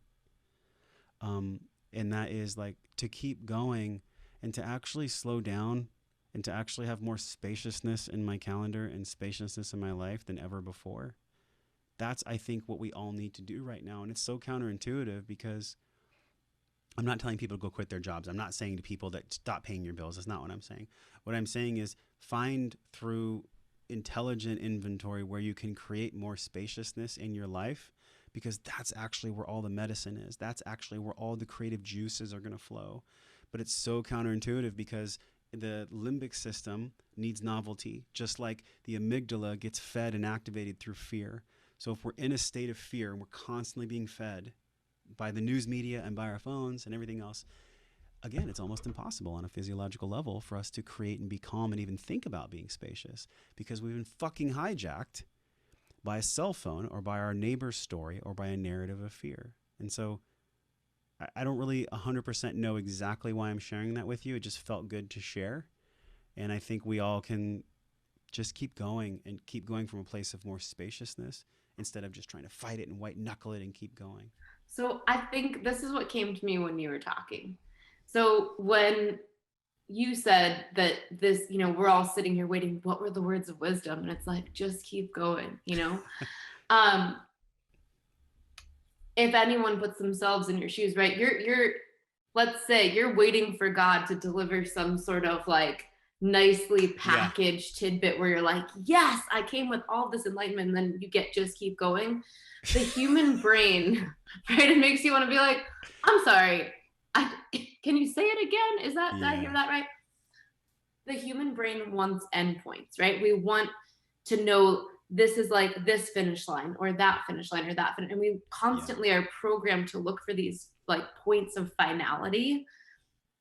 Um, and that is like to keep going, and to actually slow down, and to actually have more spaciousness in my calendar and spaciousness in my life than ever before. That's, I think, what we all need to do right now. And it's so counterintuitive, because I'm not telling people to go quit their jobs. I'm not saying to people that stop paying your bills. That's not what I'm saying. What I'm saying is find, through intelligent inventory, where you can create more spaciousness in your life, because that's actually where all the medicine is. That's actually where all the creative juices are going to flow. But it's so counterintuitive, because the limbic system needs novelty, just like the amygdala gets fed and activated through fear. So if we're in a state of fear and we're constantly being fed by the news media and by our phones and everything else, again, it's almost impossible on a physiological level for us to create and be calm and even think about being spacious, because we've been fucking hijacked by a cell phone, or by our neighbor's story, or by a narrative of fear. And so I don't really 100% know exactly why I'm sharing that with you. It just felt good to share. And I think we all can just keep going, and keep going from a place of more spaciousness, instead of just trying to fight it and white knuckle it and keep going. So I think this is what came to me when you were talking. So when you said that this, we're all sitting here waiting, what were the words of wisdom? And it's like, just keep going. Um, if anyone puts themselves in your shoes, right? You're let's say you're waiting for God to deliver some sort of like nicely Yeah. packaged tidbit where you're like, yes, I came with all this enlightenment, and then you get just keep going. The human brain, right? It makes you want to be like, I'm sorry. Can you say it again? Did I hear Yeah. that right? The human brain wants endpoints, right? We want to know this is like this finish line, or that finish line, or that finish, and we Yeah. constantly are programmed to look for these like points of finality,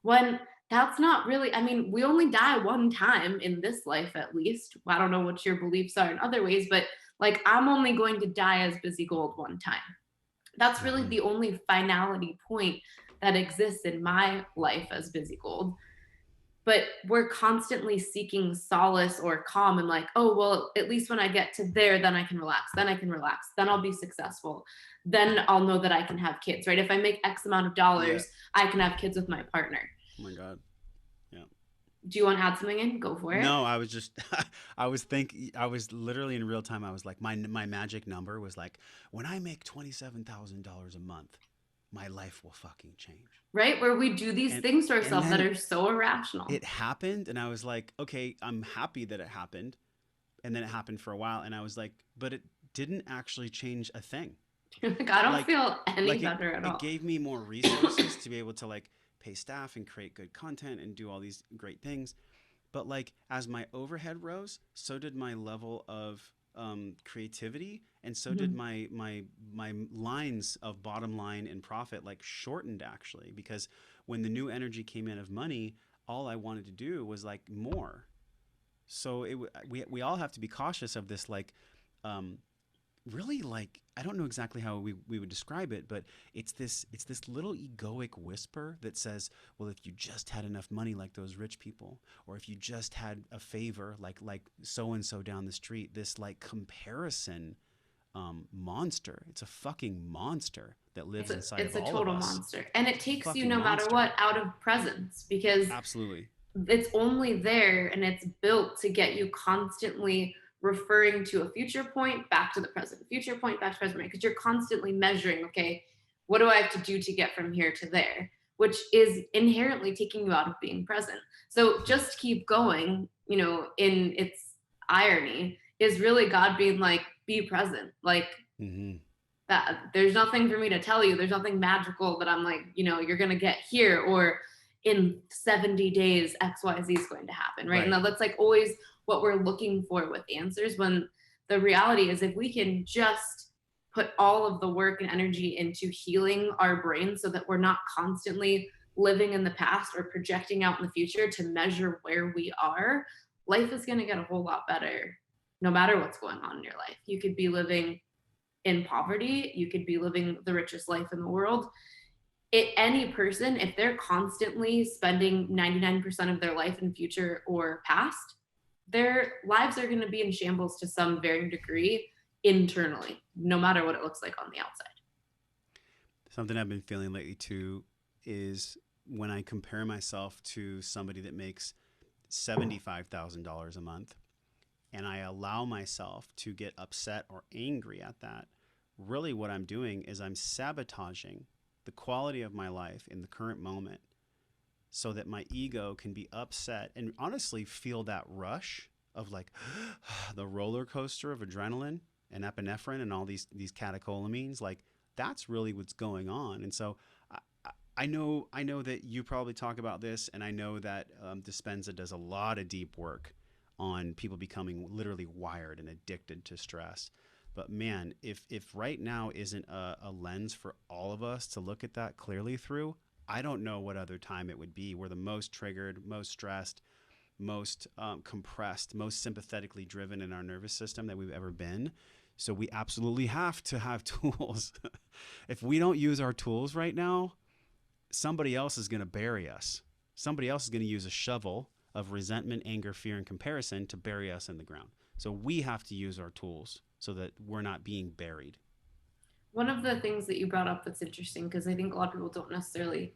when that's not really, I mean, we only die one time in this life, at least. I don't know what your beliefs are in other ways, but like, I'm only going to die as Busy Gold one time. That's really Mm-hmm. the only finality point that exists in my life as Busy Gold. But we're constantly seeking solace or calm, and like, oh, well, at least when I get to there, then I can relax, then I can relax, then I'll be successful, then I'll know that I can have kids, right? If I make X amount of Yeah. dollars, I can have kids with my partner. Oh my God. Yeah. Do you want to add something in? Go for it. No, I was just, I was literally in real time. I was like, my magic number was like, when I make $27,000 a month, my life will fucking change. Right? Where we do these And things to and ourselves that then are so irrational. it happened, and I was like, okay, I'm happy that it happened. And then it happened for a while, and I was like, but it didn't actually change a thing. Like, I don't Like feel any like better at it all. gave me more resources to be able to like pay staff and create good content and do all these great things. But like as my overhead rose, so did my level of creativity, and so did Mhm. my lines of bottom line and profit like shortened actually, because when the new energy came in of money, all I wanted to do was like more. So we all have to be cautious of this like um, really like I don't know exactly how we would describe it, but it's this little egoic whisper that says, well, if you just had enough money like those rich people, or if you just had a favor like so and so down the street, this like comparison monster. It's a fucking monster that lives inside It's of a all of total us. monster. And it It's a takes you fucking no matter monster. what out of presence because Absolutely. it's only there and it's built to get you constantly referring to a future point back to the present, future point back to present, because you're constantly measuring, okay, what do I have to do to get from here to there? Which is inherently taking you out of being present. So just keep going, in its irony is really God being like, be present. Like, Mm-hmm. that there's nothing for me to tell you. There's nothing magical that I'm like, you're going to get here or in 70 days, XYZ is going to happen. Right. And Right. that's like always what we're looking for with answers, when the reality is if we can just put all of the work and energy into healing our brain so that we're not constantly living in the past or projecting out in the future to measure where we are, life is going to get a whole lot better no matter what's going on in your life. You could be living in poverty, you could be living the richest life in the world. Any person, if they're constantly spending 99% of their life in future or past, their lives are going to be in shambles to some varying degree internally, no matter what it looks like on the outside. Something I've been feeling lately too is when I compare myself to somebody that makes $75,000 a month, and I allow myself to get upset or angry at that, really what I'm doing is I'm sabotaging the quality of my life in the current moment so that my ego can be upset and honestly feel that rush of like the roller coaster of adrenaline and epinephrine and all these catecholamines. Like that's really what's going on. And so I know that you probably talk about this, and I know that Dispenza does a lot of deep work on people becoming literally wired and addicted to stress. But man, if right now isn't a lens for all of us to look at that clearly through, I don't know what other time it would be. We're the most triggered, most stressed, most compressed, most sympathetically driven in our nervous system that we've ever been. So we absolutely have to have tools. If we don't use our tools right now, somebody else is going to bury us. Somebody else is going to use a shovel of resentment, anger, fear, and comparison to bury us in the ground. So we have to use our tools so that we're not being buried. One of the things that you brought up that's interesting, because I think a lot of people don't necessarily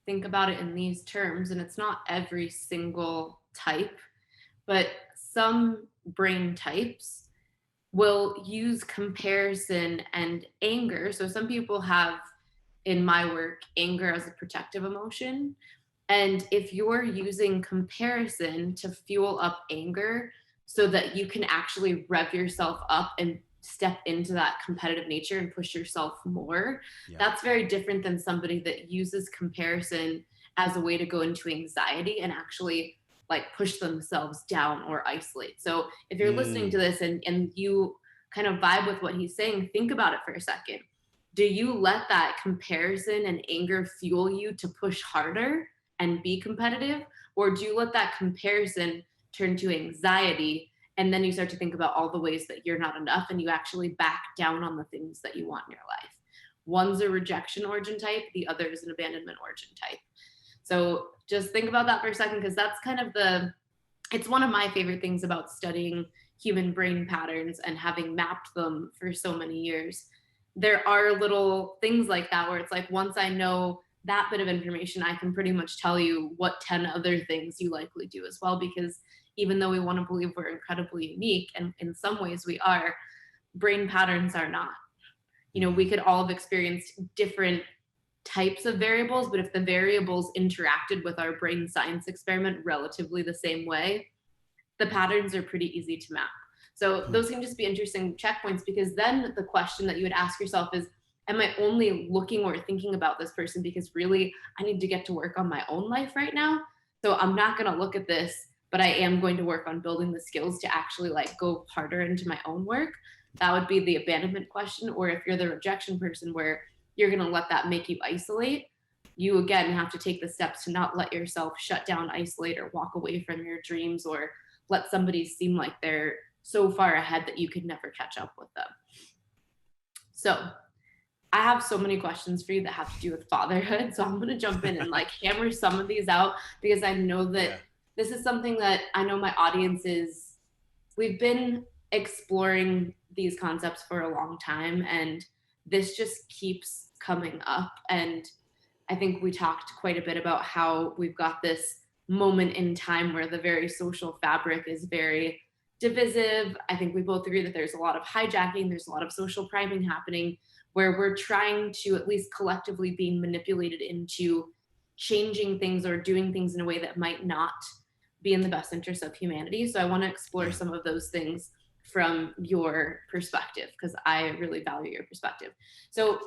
think about it in these terms, and it's not every single type, but some brain types will use comparison and anger. So some people have, in my work, anger as a protective emotion. And if you're using comparison to fuel up anger so that you can actually rev yourself up and step into that competitive nature and push yourself more, Yeah. that's very different than somebody that uses comparison as a way to go into anxiety and actually like push themselves down or isolate. So if you're listening to Mm. this and you kind of vibe with what he's saying, think about it for a second. Do you let that comparison and anger fuel you to push harder and be competitive? Or do you let that comparison turn to anxiety and then you start to think about all the ways that you're not enough and you actually back down on the things that you want in your life? One's a rejection origin type, the other is an abandonment origin type. So just think about that for a second, because that's kind of it's one of my favorite things about studying human brain patterns and having mapped them for so many years. There are little things like that where it's like, once I know that bit of information, I can pretty much tell you what 10 other things you likely do as well. Because even though we want to believe we're incredibly unique, and in some ways we are, brain patterns are not. We Mm-hmm. could all have experienced different types of variables, but if the variables interacted with our brain science experiment relatively the same way, the patterns are pretty easy to map. So Hmm. those can just be interesting checkpoints, because then the question that you would ask yourself is, am I only looking or thinking about this person because really I need to get to work on my own life right now? So I'm not going to look at this, but I am going to work on building the skills to actually like go harder into my own work. That would be the abandonment question. Or if you're the rejection person, where you're going to let that make you isolate, you again have to take the steps to not let yourself shut down, isolate, or walk away from your dreams, or let somebody seem like they're so far ahead that you could never catch up with them. So I have so many questions for you that have to do with fatherhood. So I'm going to jump in and like hammer some of these out, because I know that Yeah. this is something that I know my audience is, we've been exploring these concepts for a long time, and this just keeps coming up. And I think we talked quite a bit about how we've got this moment in time where the very social fabric is very divisive. I think we both agree that there's a lot of hijacking, there's a lot of social priming happening, where we're trying to at least collectively being manipulated into changing things or doing things in a way that might not be in the best interest of humanity. So I want to explore Yeah. some of those things from your perspective, because I really value your perspective. So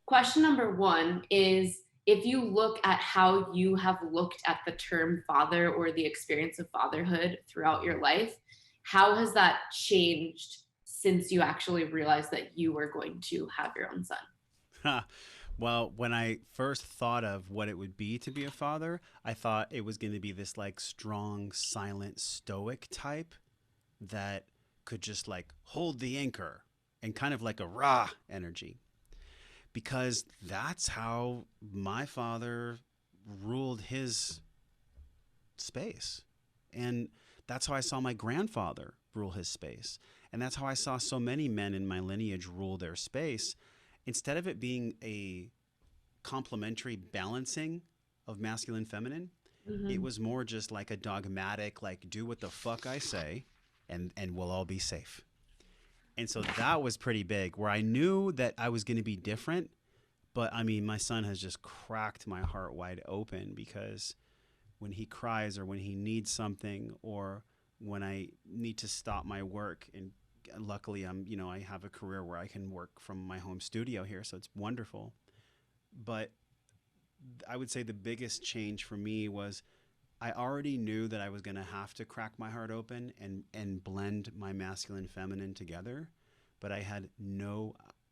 question number one is, if you look at how you have looked at the term father or the experience of fatherhood throughout Mhm. your life, how has that changed since you actually realized that you were going to have your own son? Well, when I first thought of what it would be to be a father, I thought it was going to be this like strong, silent, stoic type that could just like hold the anchor and kind of like a rah energy. Because that's how my father ruled his space. And that's how I saw my grandfather rule his space. And that's how I saw so many men in my lineage rule their space. Instead of it being a complementary balancing of masculine feminine, it Mm-hmm. was more just like a dogmatic, like, do what the fuck I say and we'll all be safe. And so that was pretty big, where I knew that I was going to be different. But I mean, my son has just cracked my heart wide open, because when he cries or when he needs something, or when I need to stop my work, and luckily I have a career where I can work from my home studio here, so it's wonderful. But I would say the biggest change for me was I already knew that I was going to have to crack my heart open and blend my masculine feminine together, but I had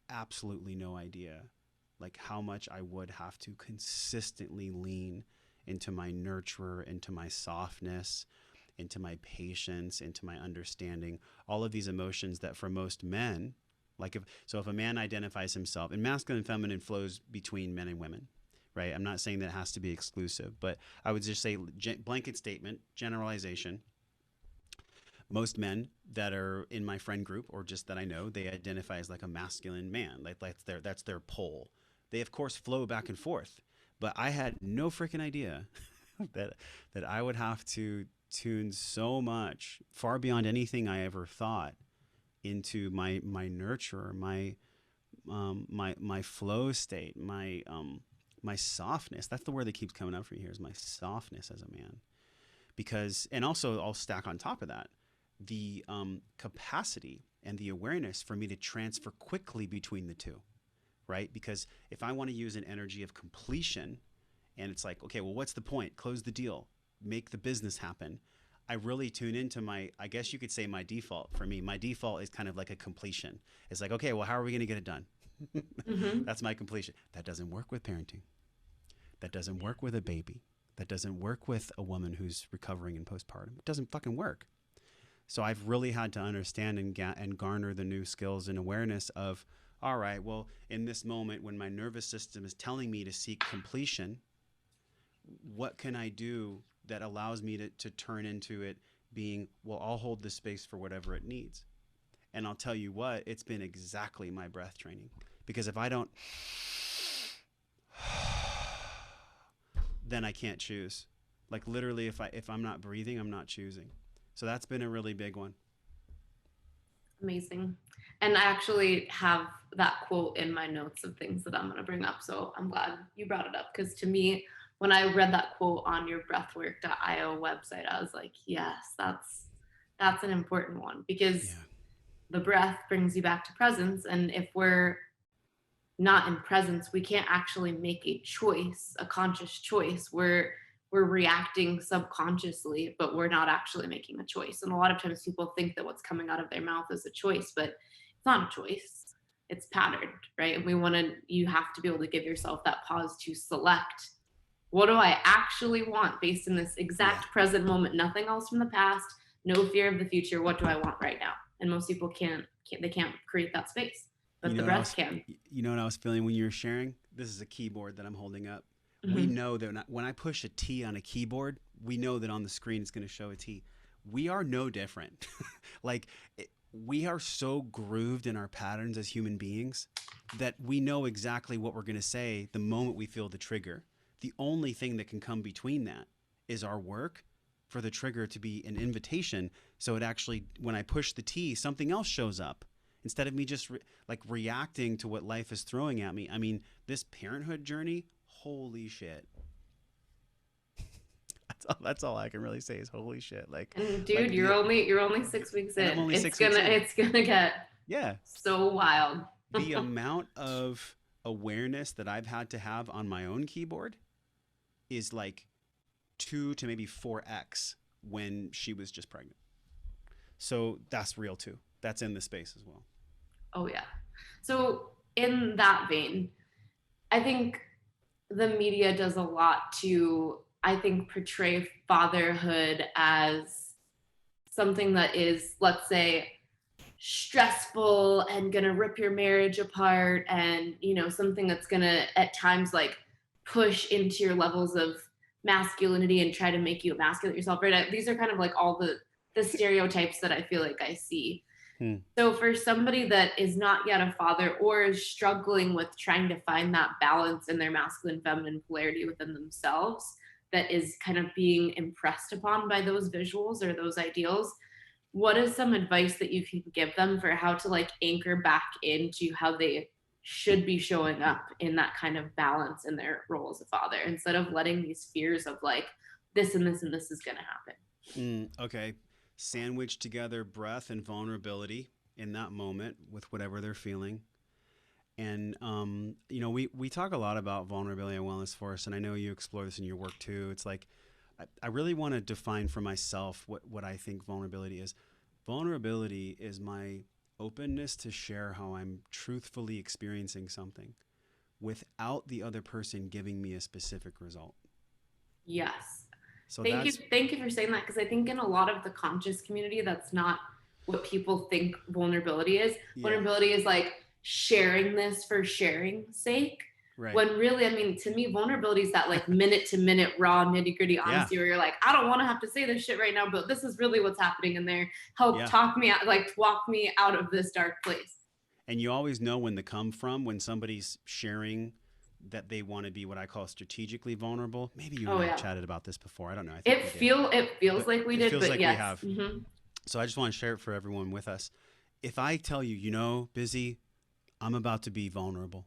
absolutely no idea like how much I would have to consistently lean into my nurturer, into my softness, into my patience, into my understanding, all of these emotions that for most men, like if a man identifies himself, and masculine and feminine flows between men and women, right? I'm not saying that it has to be exclusive, but I would just say blanket statement, generalization. Most men that are in my friend group, or just that I know, they identify as like a masculine man. Like that's their pole. They of course flow back and forth, but I had no freaking idea that I would have to tune so much far beyond anything I ever thought into my nurture, my flow state, my softness. That's the word that keeps coming up for me here, is my softness as a man. Because, and also I'll stack on top of that the capacity and the awareness for me to transfer quickly between the two, right? Because if I want to use an energy of completion, and it's like, okay, well, what's the point? Close the deal, make the business happen. I really tune into I guess you could say my default. For me, my default is kind of like a completion. It's like, okay, well, how are we going to get it done? Mm-hmm. That's my completion. That doesn't work with parenting. That doesn't work with a baby. That doesn't work with a woman who's recovering in postpartum. It doesn't fucking work. So I've really had to understand and garner the new skills and awareness of, all right, well, in this moment when my nervous system is telling me to seek completion, what can I do that allows me to turn into it being, well, I'll hold the space for whatever it needs. And I'll tell you what, it's been exactly my breath training. Because if I don't, then I can't choose. Like literally, if I'm not breathing, I'm not choosing. So that's been a really big one. Amazing. And I actually have that quote in my notes of things that I'm going to bring up. So I'm glad you brought it up because to me, when I read that quote on your breathwork.io website, I was like, yes, that's an important one because Yeah. the breath brings you back to presence. And if we're not in presence, we can't actually make a choice, a conscious choice. We're reacting subconsciously, but we're not actually making a choice. And a lot of times people think that what's coming out of their mouth is a choice, but it's not a choice. It's patterned, right? And you have to be able to give yourself that pause to select, what do I actually want based in this Yeah. exact present moment, nothing else from the past, no fear of the future. What do I want right now? And most people can't create that space, You but the know what I breath was can. you know what I was feeling when you were sharing? This is a keyboard that I'm holding up. We Mm-hmm. know that when I push a T on a keyboard, we know that on the screen it's going to show a T. We are no different. like we are so grooved in our patterns as human beings that we know exactly what we're going to say the moment we feel the trigger. The only thing that can come between that is our work for the trigger to be an invitation. So it actually, when I push the T, something else shows up instead of me just reacting to what life is throwing at me. I mean, this parenthood journey, holy shit. That's all I can really say is holy shit. And dude, Like you're the only 6 weeks and I'm in. only It's 6 weeks gonna in. it's gonna get Yeah, so wild. the amount of awareness that I've had to have on my own keyboard is like 2 to maybe 4x when she was just pregnant. So that's real too. That's in the space as well. Oh yeah. So in that vein, I think the media does a lot to, I think, portray fatherhood as something that is, let's say, stressful and gonna rip your marriage apart, and something that's gonna at times like push into your levels of masculinity and try to make you emasculate yourself, right? These are kind of like all the stereotypes that I feel like I see. Hmm. So for somebody that is not yet a father or is struggling with trying to find that balance in their masculine feminine polarity within themselves, that is kind of being impressed upon by those visuals or those ideals, what is some advice that you can give them for how to like anchor back into how they should be showing up in that kind of balance in their role as a father, instead of letting these fears of like this and this and this is going to happen? Okay. Sandwich together breath and vulnerability in that moment with whatever they're feeling. And we talk a lot about vulnerability and wellness force, and I know you explore this in your work too. It's like I really want to define for myself what I think vulnerability is. Vulnerability is my openness to share how I'm truthfully experiencing something without the other person giving me a specific result. Yes. So Thank you. that's Thank you for saying that, because I think in a lot of the conscious community, that's not what people think vulnerability is. yeah, Vulnerability is like sharing this for sharing's sake. right. When really, I mean, to me, vulnerability is that like minute to minute raw nitty gritty Yeah, honesty where you're like, I don't want to have to say this shit right now, but this is really what's happening in there. Help yeah. talk me out, like walk me out of this dark place. And you always know when to come from when somebody's sharing that they want to be what I call strategically vulnerable. Maybe you and Oh I have yeah. chatted about this before. I don't know. I think we did. It feels But like we it did, feels but like we yes. have. Mm-hmm. So I just want to share it for everyone with us. If I tell you, Bizzie, I'm about to be vulnerable.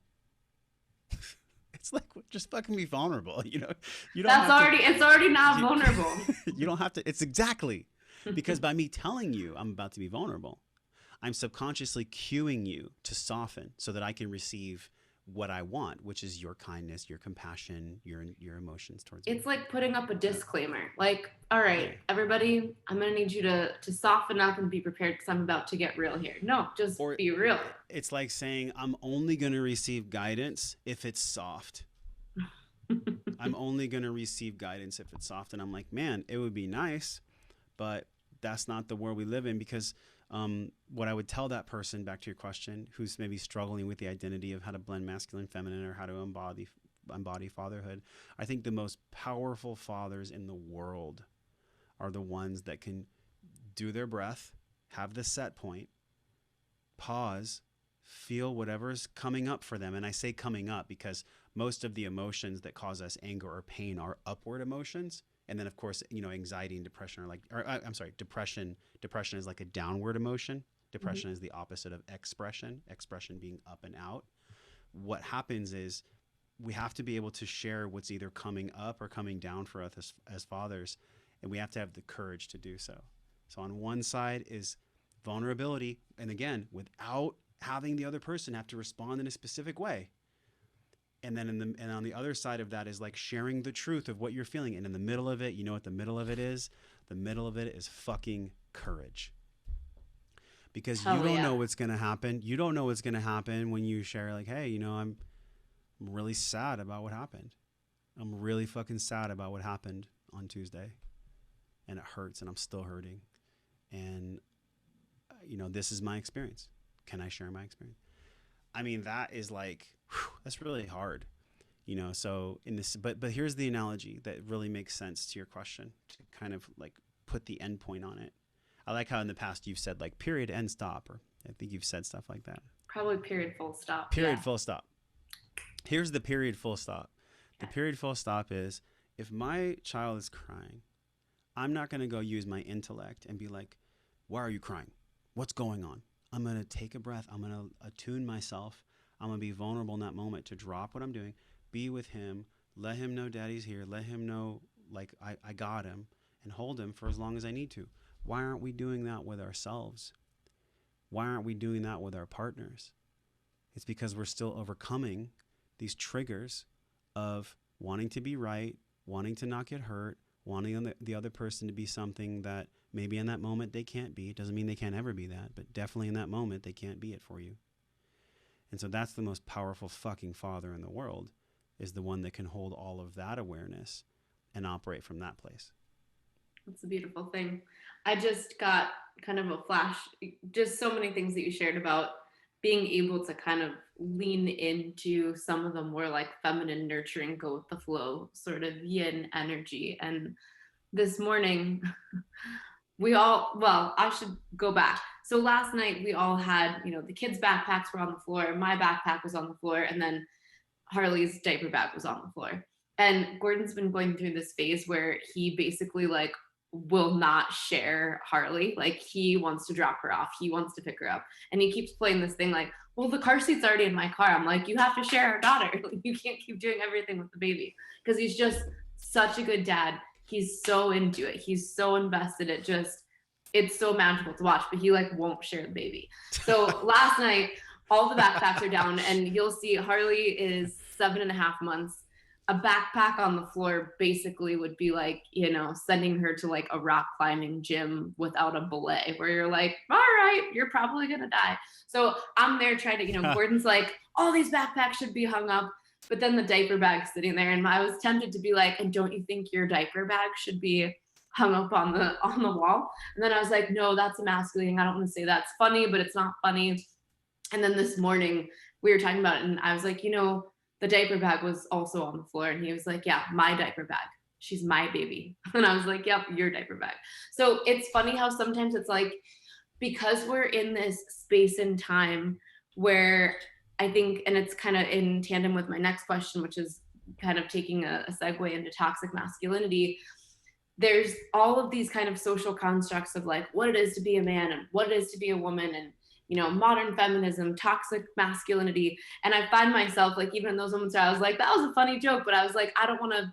It's like just fucking be vulnerable. You don't That's have to. already, it's already not You, vulnerable. you don't have to. It's exactly because by me telling you I'm about to be vulnerable, I'm subconsciously cueing you to soften so that I can receive what I want, which is your kindness, your compassion, your emotions towards me. It's like putting up a disclaimer. Like, all Yeah. right, everybody, I'm gonna need you to soften up and be prepared because I'm about to get real here. No, just Or be real. it's like saying I'm only going to receive guidance if it's soft. I'm only going to receive guidance if it's soft. And I'm like, man, it would be nice, but that's not the world we live in because what I would tell that person, back to your question, who's maybe struggling with the identity of how to blend masculine, feminine, or how to embody fatherhood, I think the most powerful fathers in the world are the ones that can do their breath, have the set point, pause, feel whatever's coming up for them. And I say coming up because most of the emotions that cause us anger or pain are upward emotions. And then, of course, anxiety and depression are like, or I'm sorry, depression. Depression is like a downward emotion. Mhm. Depression is the opposite of expression, expression being up and out. What happens is we have to be able to share what's either coming up or coming down for us as fathers, and we have to have the courage to do so. So on one side is vulnerability, and again, without having the other person have to respond in a specific way. And then and on the other side of that is like sharing the truth of what you're feeling. And in the middle of it, you know what the middle of it is? The middle of it is fucking courage. Because you Hell don't yeah. know what's going to happen. You don't know what's going to happen when you share like, hey, I'm really sad about what happened. I'm really fucking sad about what happened on Tuesday. And it hurts and I'm still hurting. And this is my experience. Can I share my experience? I mean, that is like, that's really hard. So in this, but here's the analogy that really makes sense to your question to kind of like put the end point on it. I like how in the past you've said like period, end, stop, or I think you've said stuff like that. Probably period, full stop. Period, Yeah. full stop. Here's the period, full stop. The Okay. period, full stop is if my child is crying, I'm not going to go use my intellect and be like, why are you crying? What's going on? I'm going to take a breath. I'm going to attune myself. I'm going to be vulnerable in that moment to drop what I'm doing, be with him, let him know daddy's here, let him know like I got him, and hold him for as long as I need to. Why aren't we doing that with ourselves? Why aren't we doing that with our partners? It's because we're still overcoming these triggers of wanting to be right, wanting to not get hurt, wanting the other person to be something that maybe in that moment they can't be. It doesn't mean they can't ever be that, but definitely in that moment they can't be it for you. And so that's the most powerful fucking father in the world, is the one that can hold all of that awareness and operate from that place. That's a beautiful thing. I just got kind of a flash, just so many things that you shared about being able to kind of lean into some of the more like feminine, nurturing, go with the flow sort of yin energy. And this morning, well, I should go back. So last night, we all had, the kids' backpacks were on the floor, my backpack was on the floor, and then Harley's diaper bag was on the floor. And Gordon's been going through this phase where he basically like will not share Harley. Like he wants to drop her off. He wants to pick her up. And he keeps playing this thing like, well, the car seat's already in my car. I'm like, you have to share our daughter. Like, you can't keep doing everything with the baby. Because he's just such a good dad. He's so into it. He's so invested. It's so magical to watch, but he like won't share the baby. So last night, all the backpacks are down, and you'll see Harley is 7.5 months. A backpack on the floor basically would be like, sending her to like a rock climbing gym without a belay, where you're like, all right, you're probably gonna die. So I'm there trying to, Gordon's like, all these backpacks should be hung up, but then the diaper bag's sitting there, and I was tempted to be like, and don't you think your diaper bag should be hung up on the wall? And then I was like, no, that's emasculating. I don't want to say that's funny, but it's not funny. And then this morning we were talking about it, and I was like, the diaper bag was also on the floor. And he was like, yeah, my diaper bag. She's my baby. And I was like, yep, your diaper bag. So it's funny how sometimes it's like, because we're in this space and time where I think, and it's kind of in tandem with my next question, which is kind of taking a segue into toxic masculinity. There's all of these kind of social constructs of like what it is to be a man and what it is to be a woman, and modern feminism, toxic masculinity. And I find myself like, even in those moments where I was like, that was a funny joke, but I was like, I don't want to,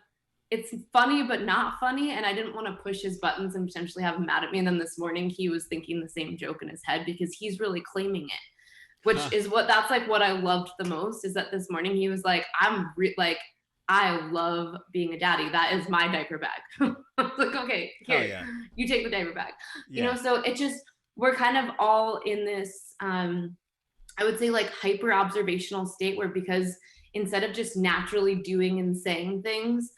it's funny, but not funny. And I didn't want to push his buttons and potentially have him mad at me. And then this morning he was thinking the same joke in his head because he's really claiming it, which is that's like what I loved the most, is that this morning he was like, like, I love being a daddy. That is my diaper bag. I was like, okay, Hell here, yeah. you take the diaper bag. Yeah. So it just, we're kind of all in this, I would say like hyper observational state where, because instead of just naturally doing and saying things,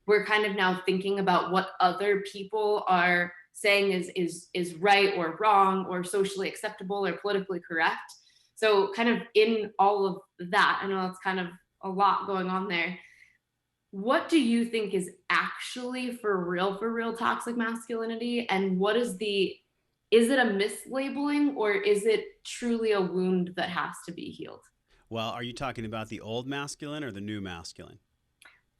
we're kind of now thinking about what other people are saying is right or wrong or socially acceptable or politically correct. So kind of in all of that, I know it's kind of a lot going on there. What do you think is actually for real toxic masculinity? And what is is it a mislabeling, or is it truly a wound that has to be healed? Well, are you talking about the old masculine or the new masculine?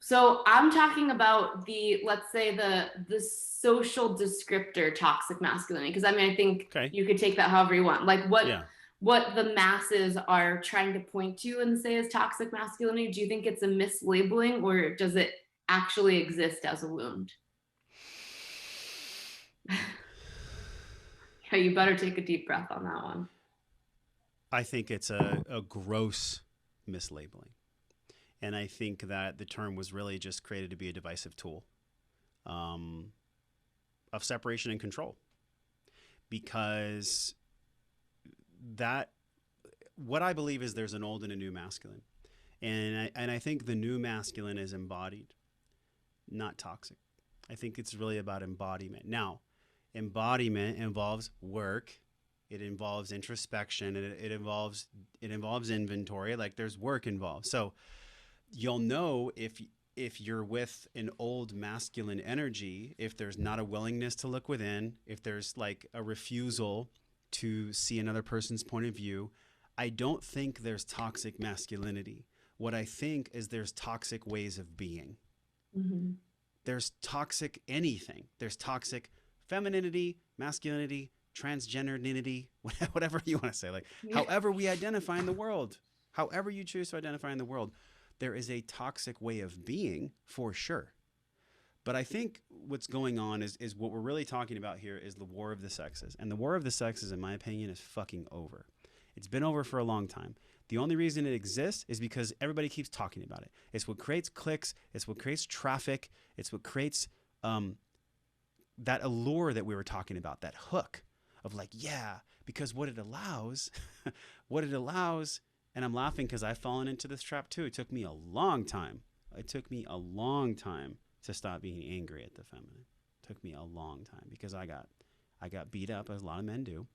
So I'm talking about the, let's say the social descriptor toxic masculinity, because I mean I think Okay. you could take that however you want. Like Yeah. what the masses are trying to point to and say is toxic masculinity. Do you think it's a mislabeling, or does it actually exist as a wound? Yeah, you better take a deep breath on that one. I think it's a gross mislabeling. And I think that the term was really just created to be a divisive tool um, of separation and control. Because that, what I believe is there's an old and a new masculine. And I think the new masculine is embodied, not toxic. I think it's really about embodiment. Now, embodiment involves work. It involves introspection. It involves inventory. Like there's work involved. So you'll know if you're with an old masculine energy, if there's not a willingness to look within, if there's like a refusal to see another person's point of view. I don't think there's toxic masculinity. What I think is there's toxic ways of being. Mm-hmm. There's toxic anything. There's toxic femininity, masculinity, transgendernity, whatever you want to say. Like, Yeah. however we identify in the world, however you choose to identify in the world, there is a toxic way of being for sure. But I think what's going on is what we're really talking about here is the war of the sexes. And the war of the sexes, in my opinion, is fucking over. It's been over for a long time. The only reason it exists is because everybody keeps talking about it. It's what creates clicks. It's what creates traffic. It's what creates that allure that we were talking about, that hook of like, yeah, because what it allows, what it allows, and I'm laughing because I've fallen into this trap too. It took me a long time. It took me a long time to stop being angry at the feminine. It took me a long time because I got beat up, as a lot of men do.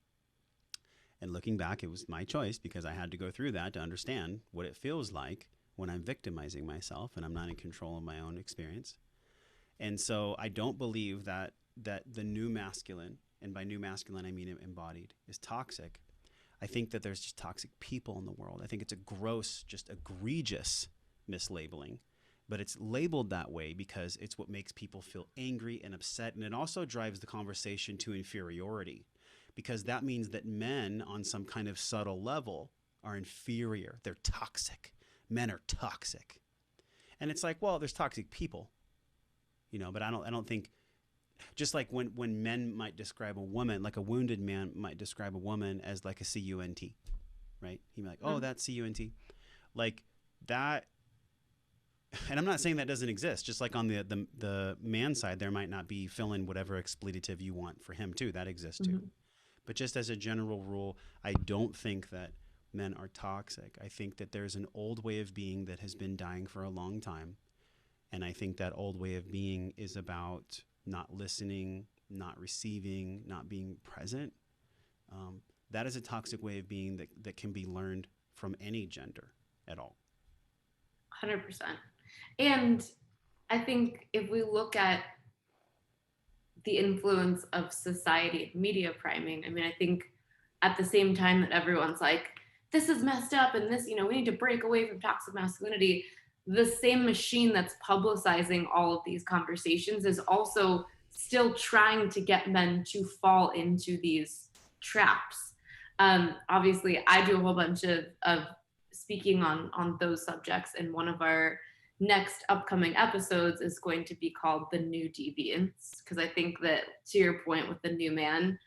And looking back, it was my choice because I had to go through that to understand what it feels like when I'm victimizing myself and I'm not in control of my own experience. And so I don't believe that the new masculine, and by new masculine I mean embodied, is toxic. I think that there's just toxic people in the world. I think it's a gross, just egregious mislabeling. But it's labeled that way because it's what makes people feel angry and upset. And it also drives the conversation to inferiority because that means that men on some kind of subtle level are inferior. They're toxic. Men are toxic. And it's like, well, there's toxic people, but I don't think, just like when men might describe a woman, like a wounded man might describe a woman as like a cunt, right? He'd be like, oh, that's cunt. Like that. And I'm not saying that doesn't exist. Just like on the man side, there might not be, fill in whatever expletive you want for him too. That exists too. Mm-hmm. But just as a general rule, I don't think that men are toxic. I think that there's an old way of being that has been dying for a long time. And I think that old way of being is about not listening, not receiving, not being present. That is a toxic way of being that can be learned from any gender at all. 100%. And I think if we look at the influence of society, media priming, I mean, I think at the same time that everyone's like, this is messed up and this, we need to break away from toxic masculinity, the same machine that's publicizing all of these conversations is also still trying to get men to fall into these traps. Obviously, I do a whole bunch of speaking on those subjects, and one of our next upcoming episodes is going to be called The New Deviants, because I think that, to your point with the new man,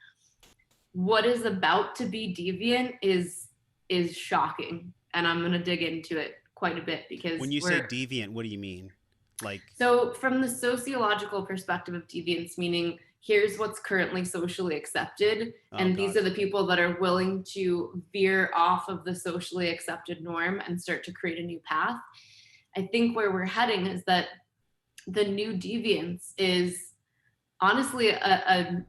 what is about to be deviant is shocking, and I'm going to dig into it quite a bit because when you say deviant, what do you mean? Like, so from the sociological perspective of deviance, meaning here's what's currently socially accepted, and these are the people that are willing to veer off of the socially accepted norm and start to create a new path. I think where we're heading is that the new deviance is honestly I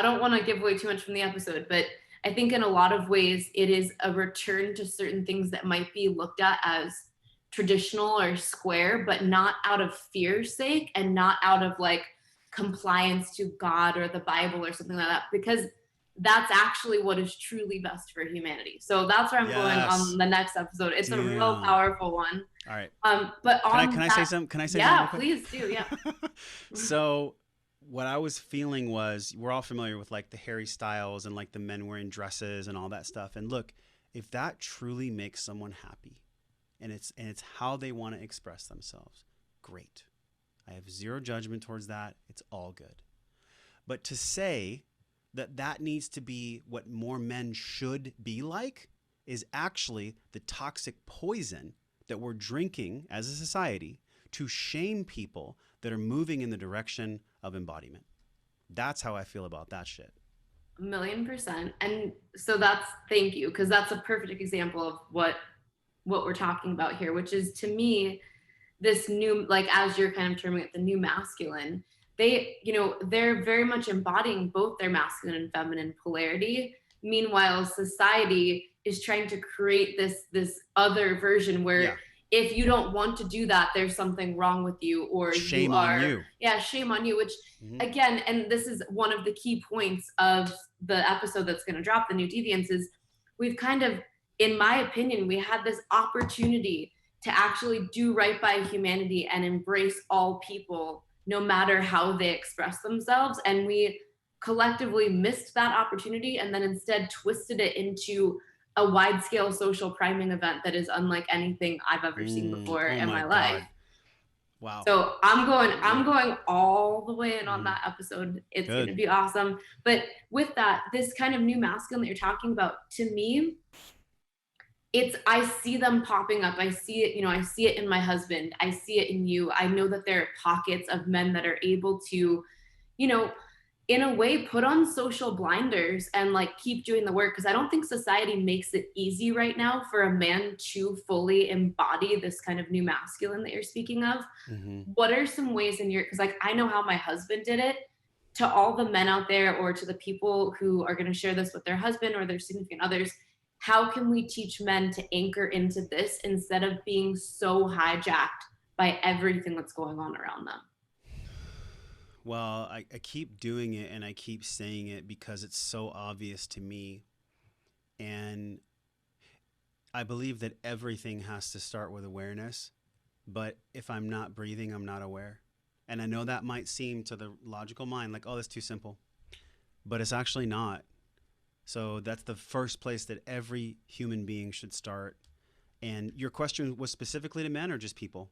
don't want to give away too much from the episode, but I think in a lot of ways it is a return to certain things that might be looked at as traditional or square, but not out of fear's sake and not out of like compliance to God or the Bible or something like that, because that's actually what is truly best for humanity. So that's where I'm going on the next episode. It's a real powerful one. All right. But Can on I say that, something? Can I say something real yeah, quick? please do. Yeah. So what I was feeling was we're all familiar with like the Harry Styles and like the men wearing dresses and all that stuff. And look, if that truly makes someone happy and it's how they want to express themselves, great. I have zero judgment towards that. It's all good. But to say that that needs to be what more men should be like is actually the toxic poison that we're drinking as a society to shame people that are moving in the direction of embodiment. That's how I feel about that shit. 1,000,000%. And so that's, thank you, because that's a perfect example of what we're talking about here, which is to me this new, like as you're kind of terming it, the new masculine. They, they're very much embodying both their masculine and feminine polarity. Meanwhile, society is trying to create this other version where Yeah. if you don't want to do that, there's something wrong with you, or you Shame on are, you. yeah, shame on you. Which Mm-hmm. again, and this is one of the key points of the episode that's going to drop, the new deviants, is we've kind of, in my opinion, we had this opportunity to actually do right by humanity and embrace all people no matter how they express themselves, and we collectively missed that opportunity and then instead twisted it into a wide scale social priming event that is unlike anything I've ever seen before Oh in my my life. God. Wow. So I'm Yeah. going all the way in on Mm-hmm. that episode. It's going to Good. be awesome. But with that, this kind of new masculine that you're talking about, to me, it's, I see them popping up. I see it, I see it in my husband. I see it in you. I know that there are pockets of men that are able to, you know, in a way put on social blinders and like keep doing the work, because I don't think society makes it easy right now for a man to fully embody this kind of new masculine that you're speaking of. Mm-hmm. What are some ways in your, because like I know how my husband did it, to all the men out there or to the people who are going to share this with their husband or their significant others, how can we teach men to anchor into this instead of being so hijacked by everything that's going on around them? Well, I keep doing it and I keep saying it because it's so obvious to me. And I believe that everything has to start with awareness. But if I'm not breathing, I'm not aware. And I know that might seem to the logical mind like, oh, that's too simple. But it's actually not. So that's the first place that every human being should start. And your question was specifically to men or just people?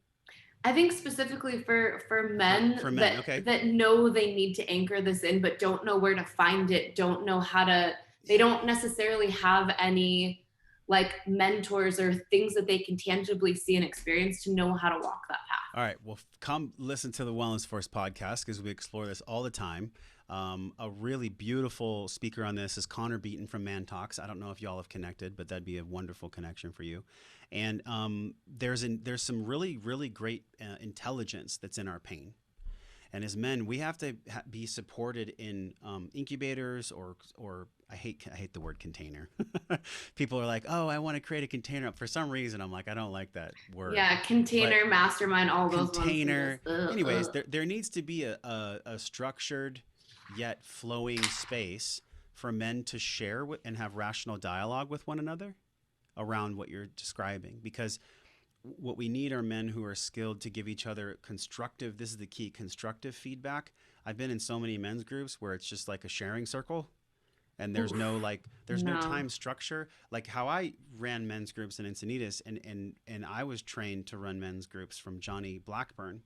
I think specifically for men For men, that okay. know they need to anchor this in, but don't know where to find it, don't know how to. They don't necessarily have any like mentors or things that they can tangibly see and experience to know how to walk that path. All right. Well, come listen to the Wellness Force podcast because we explore this all the time. A really beautiful speaker on this is Connor Beaton from Man Talks. I don't know if y'all have connected, but that'd be a wonderful connection for you. And there's some really great intelligence that's in our pain. And as men, we have to be supported in incubators or I hate the word container. People are like, oh, I want to create a container. For some reason, I'm like, I don't like that word. Yeah, But container, mastermind, all those ones. container. Just, Anyways, there needs to be a structured yet flowing space for men to share with and have rational dialogue with one another around what you're describing. Because what we need are men who are skilled to give each other constructive, this is the key, constructive feedback. I've been in so many men's groups where it's just like a sharing circle and there's no there's no no. time structure. Like how I ran men's groups in Encinitas and I was trained to run men's groups from Johnny Blackburn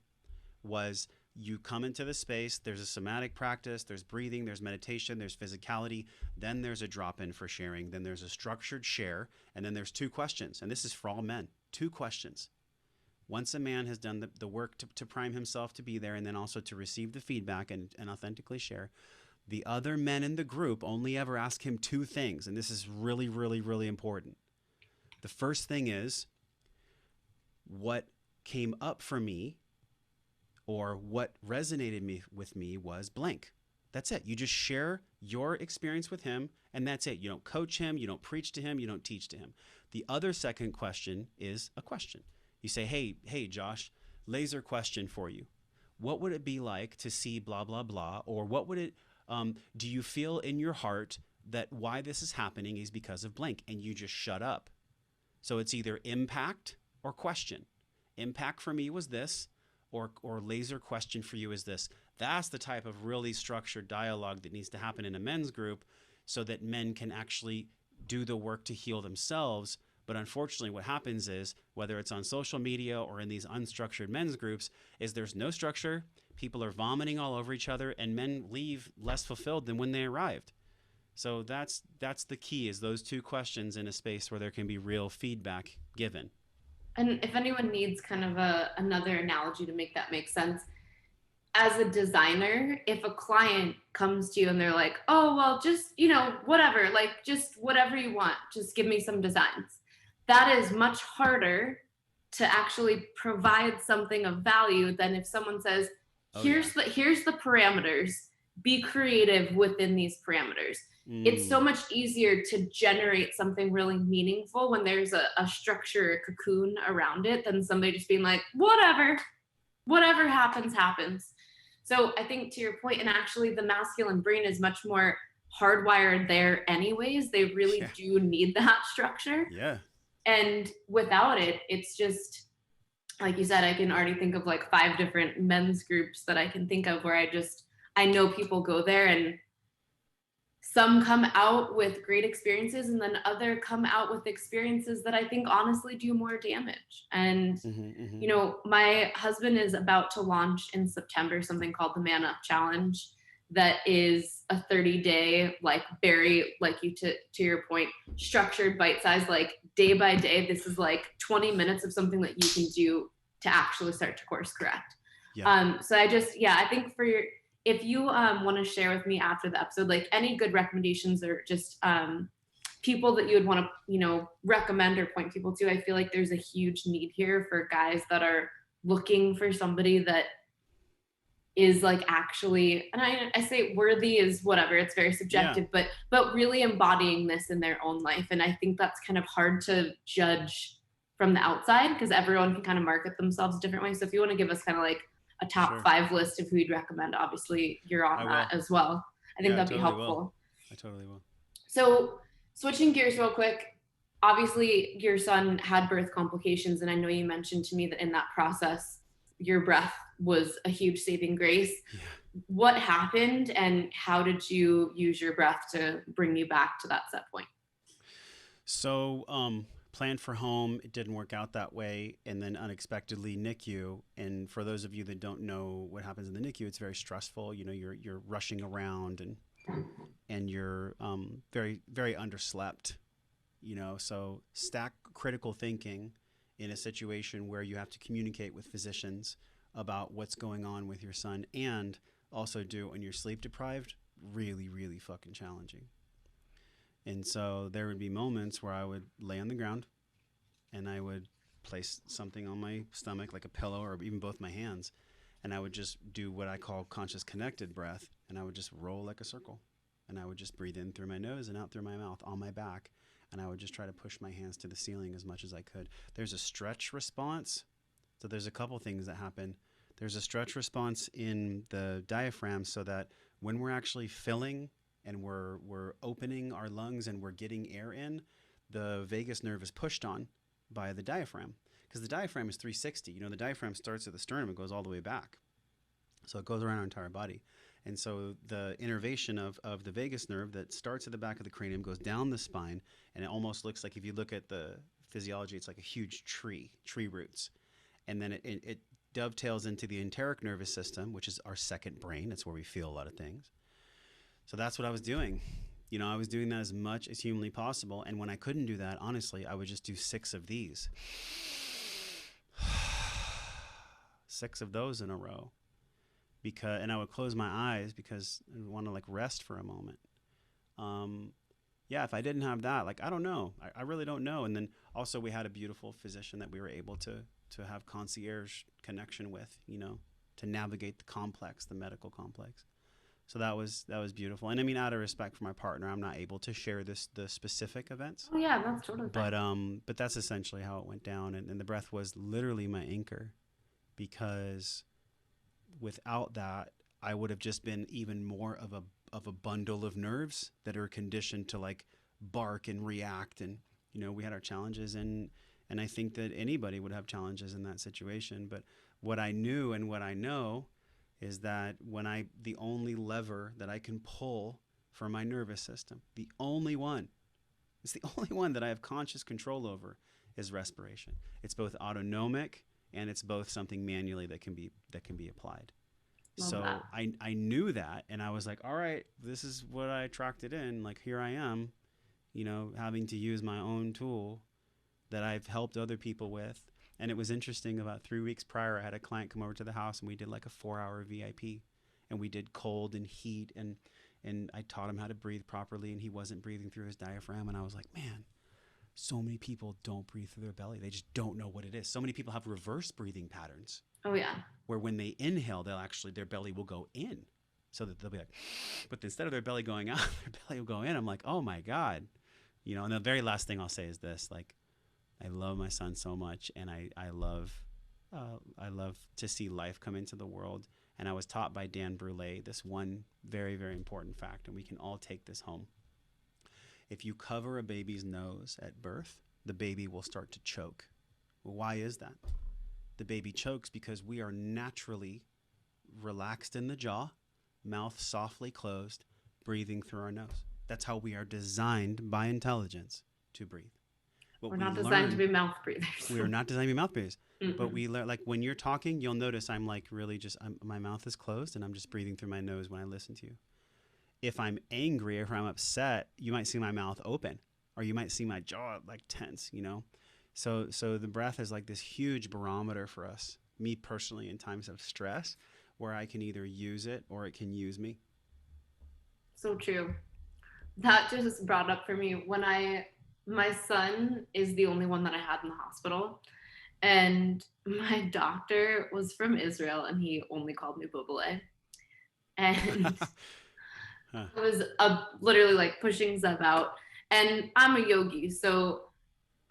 was you come into the space, there's a somatic practice, there's breathing, there's meditation, there's physicality, then there's a drop-in for sharing, then there's a structured share, and then there's 2 questions. And this is for all men, 2 questions. Once a man has done the work to prime himself to be there and then also to receive the feedback and authentically share, the other men in the group only ever ask him 2 things. And this is really important. The first thing is, what came up for me or what resonated with me was blank. That's it. You just share your experience with him, and that's it. You don't coach him, you don't preach to him, you don't teach to him. The other second question is a question. You say, hey, Josh, laser question for you. What would it be like to see blah, blah, blah? Or what would it, do you feel in your heart that why this is happening is because of blank? And you just shut up. So it's either impact or question. impact for me was this, or laser question for you is this. That's the type of really structured dialogue that needs to happen in a men's group so that men can actually do the work to heal themselves. But unfortunately, what happens is, whether it's on social media or in these unstructured men's groups, is there's no structure. People are vomiting all over each other, and men leave less fulfilled than when they arrived. So that's the key, is those two questions in a space where there can be real feedback given. And if anyone needs kind of another analogy to make that make sense, as a designer, if a client comes to you and they're like, oh, well, just, whatever, like just whatever you want, just give me some designs. That is much harder to actually provide something of value than if someone says, Oh yeah. here's the parameters, be creative within these parameters. It's so Mm, much easier to generate something really meaningful when there's a structure, a cocoon around it, than somebody just being like, whatever happens, happens. So I think, to your point, and actually the masculine brain is much more hardwired there anyways. They really yeah. do need that structure. Yeah. And without it, it's just, like you said, I can already think of like 5 different men's groups that I can think of where I know people go there, and some come out with great experiences, and then other come out with experiences that I think honestly do more damage. And Mm-hmm, mm-hmm. my husband is about to launch in September something called the Man Up Challenge, that is a 30-day, like very, like to your point, structured, bite size, like day by day. This is like 20 minutes of something that you can do to actually start to course correct. Yeah. So I think if you want to share with me after the episode, like any good recommendations, or just people that you would want to, recommend or point people to. I feel like there's a huge need here for guys that are looking for somebody that is like actually, and I say worthy is whatever, it's very Yeah. subjective, but really embodying this in their own life. And I think that's kind of hard to judge from the outside, because everyone can kind of market themselves a different way. So if you want to give us kind of like a top Sure. 5 list of who you'd recommend, obviously you're I on that will. as well. I think Yeah, I that'd be totally will. helpful. I totally will. So, switching gears real quick, obviously your son had birth complications, and I know you mentioned to me that in that process, your breath was a huge saving grace. Yeah. What happened, and how did you use your breath to bring you back to that set point? So, planned for home, it didn't work out that way, and then unexpectedly NICU. And for those of you that don't know what happens in the NICU, it's very stressful. You're rushing around, and you're very very underslept. So stack critical thinking in a situation where you have to communicate with physicians about what's going on with your son, and also do it when you're sleep deprived. Really, really fucking challenging. And so there would be moments where I would lay on the ground and I would place something on my stomach, like a pillow or even both my hands, and I would just do what I call conscious connected breath, and I would just roll like a circle. And I would just breathe in through my nose and out through my mouth on my back. And I would just try to push my hands to the ceiling as much as I could. There's a stretch response. So there's a couple things that happen. There's a stretch response in the diaphragm, so that when we're actually filling and we're opening our lungs and we're getting air in, the vagus nerve is pushed on by the diaphragm, because the diaphragm is 360. The diaphragm starts at the sternum and goes all the way back. So it goes around our entire body. And so the innervation of the vagus nerve that starts at the back of the cranium goes down the spine, and it almost looks like, if you look at the physiology, it's like a huge tree roots. And then it dovetails into the enteric nervous system, which is our second brain. It's where we feel a lot of things. So that's what I was doing. I was doing that as much as humanly possible. And when I couldn't do that, honestly, I would just do 6 of these. 6 of those in a row. And I would close my eyes because I want to like rest for a moment. Yeah, if I didn't have that, like, I don't know. I really don't know. And then also we had a beautiful physician that we were able to have concierge connection with, to navigate the medical complex. So that was beautiful. And I mean, out of respect for my partner, I'm not able to share the specific events. Oh yeah, that's totally fine. But that's essentially how it went down. And the breath was literally my anchor, because without that, I would have just been even more of a bundle of nerves that are conditioned to like bark and react. And we had our challenges in And I think that anybody would have challenges in that situation. But what I knew and what I know is that the only lever that I can pull for my nervous system, the only one, it's the only one that I have conscious control over, is respiration. It's both autonomic and it's both something manually that can be applied. Love that. So I knew that, and I was like, all right, this is what I attracted in. Like, here I am, having to use my own tool that I've helped other people with. And it was interesting, about 3 weeks prior, I had a client come over to the house and we did like a 4-hour VIP, and we did cold and heat, and I taught him how to breathe properly, and he wasn't breathing through his diaphragm. And I was like, man, so many people don't breathe through their belly. They just don't know what it is. So many people have reverse breathing patterns Oh yeah. where when they inhale, their belly will go in, so that they'll be like, but instead of their belly going out, their belly will go in. I'm like, oh my God. And the very last thing I'll say is this, like, I love my son so much, and I love to see life come into the world. And I was taught by Dan Brule this one very, very important fact, and we can all take this home. If you cover a baby's nose at birth, the baby will start to choke. Well, why is that? The baby chokes because we are naturally relaxed in the jaw, mouth softly closed, breathing through our nose. That's how we are designed by intelligence to breathe. We're not designed to be mouth breathers. We are not designed to be mouth breathers. Mm-mm. But we learn, like, when you're talking, you'll notice I'm like really just, my mouth is closed and I'm just breathing through my nose when I listen to you. If I'm angry or if I'm upset, you might see my mouth open, or you might see my jaw like tense, So the breath is like this huge barometer for us, me personally, in times of stress, where I can either use it or it can use me. So true. That just brought up for me when my son is the only one that I had in the hospital, and my doctor was from Israel, and he only called me Bubble. And Huh. I was literally like pushing Zeb out, and I'm a yogi, so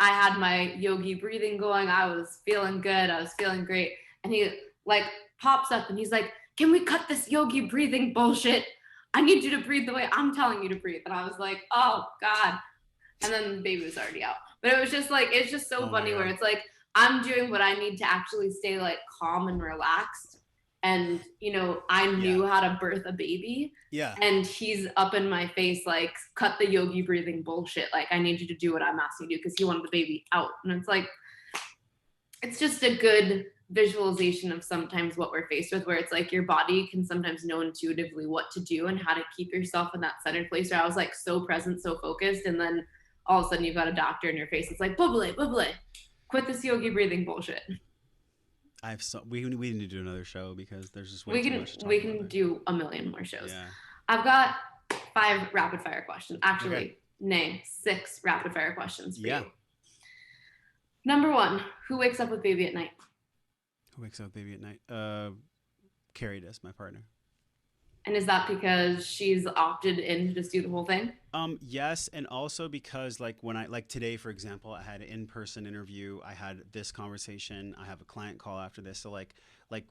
I had my yogi breathing going. I was feeling good. I was feeling great. And he like pops up and he's like, can we cut this yogi breathing bullshit? I need you to breathe the way I'm telling you to breathe. And I was like, oh God. And then the baby was already out. But it was just like, it's just so funny where it's like, I'm doing what I need to actually stay like calm and relaxed. And, I knew how to birth a baby. Yeah. And he's up in my face, like, cut the yogi breathing bullshit. Like, I need you to do what I'm asking you to do, because he wanted the baby out. And it's like, it's just a good visualization of sometimes what we're faced with, where it's like your body can sometimes know intuitively what to do and how to keep yourself in that centered place where I was like so present, so focused. And then all of a sudden you've got a doctor in your face. It's like, bubble, quit this yogi breathing bullshit. We need to do another show because there's just way too much to talk we about can do a million more shows. Yeah. I've got 5 rapid fire questions. Actually, okay. 6 rapid fire questions for you. Number 1, who wakes up with baby at night? Who wakes up with baby at night? Carrie does, my partner. And is that because she's opted in to just do the whole thing? Yes, and also because when today, for example, I had an in-person interview. I had this conversation. I have a client call after this. So like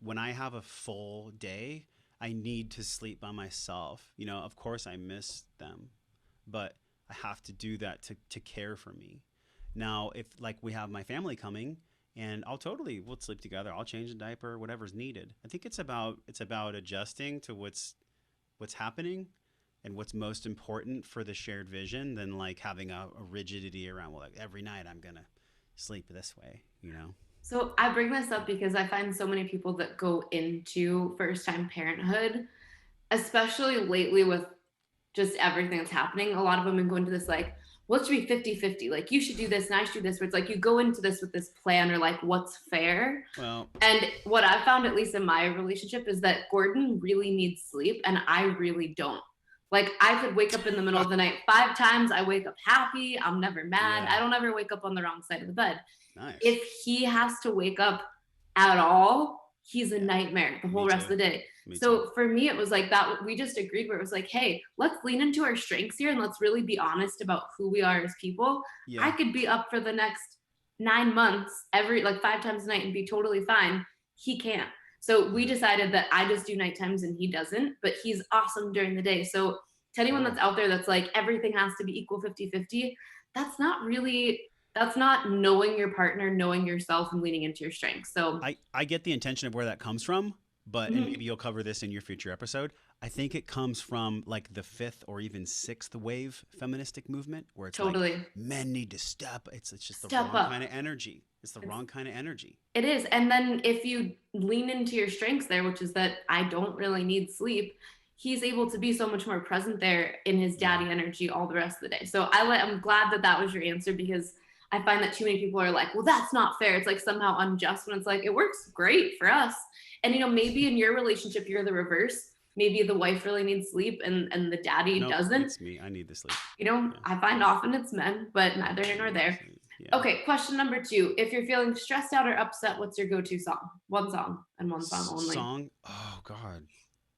when I have a full day, I need to sleep by myself. Of course I miss them, but I have to do that to care for me. Now, if we have my family coming, and we'll sleep together. I'll change the diaper, whatever's needed. I think it's about adjusting to what's happening and what's most important for the shared vision than having a rigidity around, every night I'm going to sleep this way, So I bring this up because I find so many people that go into first-time parenthood, especially lately with just everything that's happening. A lot of women go into this well, it should be 50-50. You should do this and I should do this. Where it's you go into this with this plan or what's fair. Well, and what I've found, at least in my relationship, is that Gordon really needs sleep and I really don't. I could wake up in the middle of the night 5 times. I wake up happy. I'm never mad. Yeah. I don't ever wake up on the wrong side of the bed. Nice. If he has to wake up at all, he's a nightmare the whole rest of the day. So for me, it was that we just agreed where it was hey, let's lean into our strengths here and let's really be honest about who we are as people. Yeah. I could be up for the next 9 months every 5 times a night and be totally fine. He can't. So we decided that I just do night times and he doesn't, but he's awesome during the day. So to anyone that's out there that's everything has to be equal 50-50, that's not really That's not knowing your partner, knowing yourself, and leaning into your strengths. So, I get the intention of where that comes from, but and maybe mhm, you'll cover this in your future episode. I think it comes from like the fifth or even sixth wave feministic movement, where it's like totally men need to step. It's just the step wrong up. kind of energy. It's the It's wrong kind of energy. It is. And then if you lean into your strengths there, which is that I don't really need sleep, he's able to be so much more present there in his Yeah. daddy energy all the rest of the day. So I'm glad that that was your answer, because I find that too many people are like, well, that's not fair. It's like somehow unjust, when it's like, it works great for us. And, maybe in your relationship, you're the reverse. Maybe the wife really needs sleep and the daddy Nope, doesn't. it's me. I need the sleep. Yeah. I find often it's men, but neither here I nor need the there. sleep. Yeah. Okay, question number two. If you're feeling stressed out or upset, what's your go-to song? One song and one song only. Song. Oh God,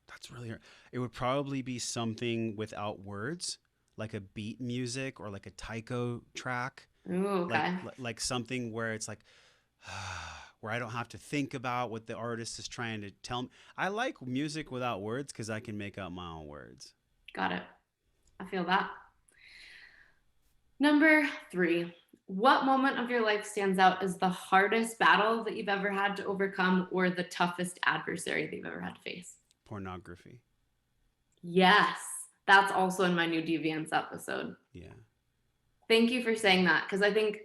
that's really hard. It would probably be something without words, like a beat music or like a taiko track, Ooh, okay. like something where it's like where I don't have to think about what the artist is trying to tell me. I like music without words because I can make up my own words. Got it. I feel that. Number three. What moment of your life stands out as the hardest battle that you've ever had to overcome, or the toughest adversary that you've ever had to face? Pornography. Yes. That's also in my new deviance episode. Yeah. Thank you for saying that, because I think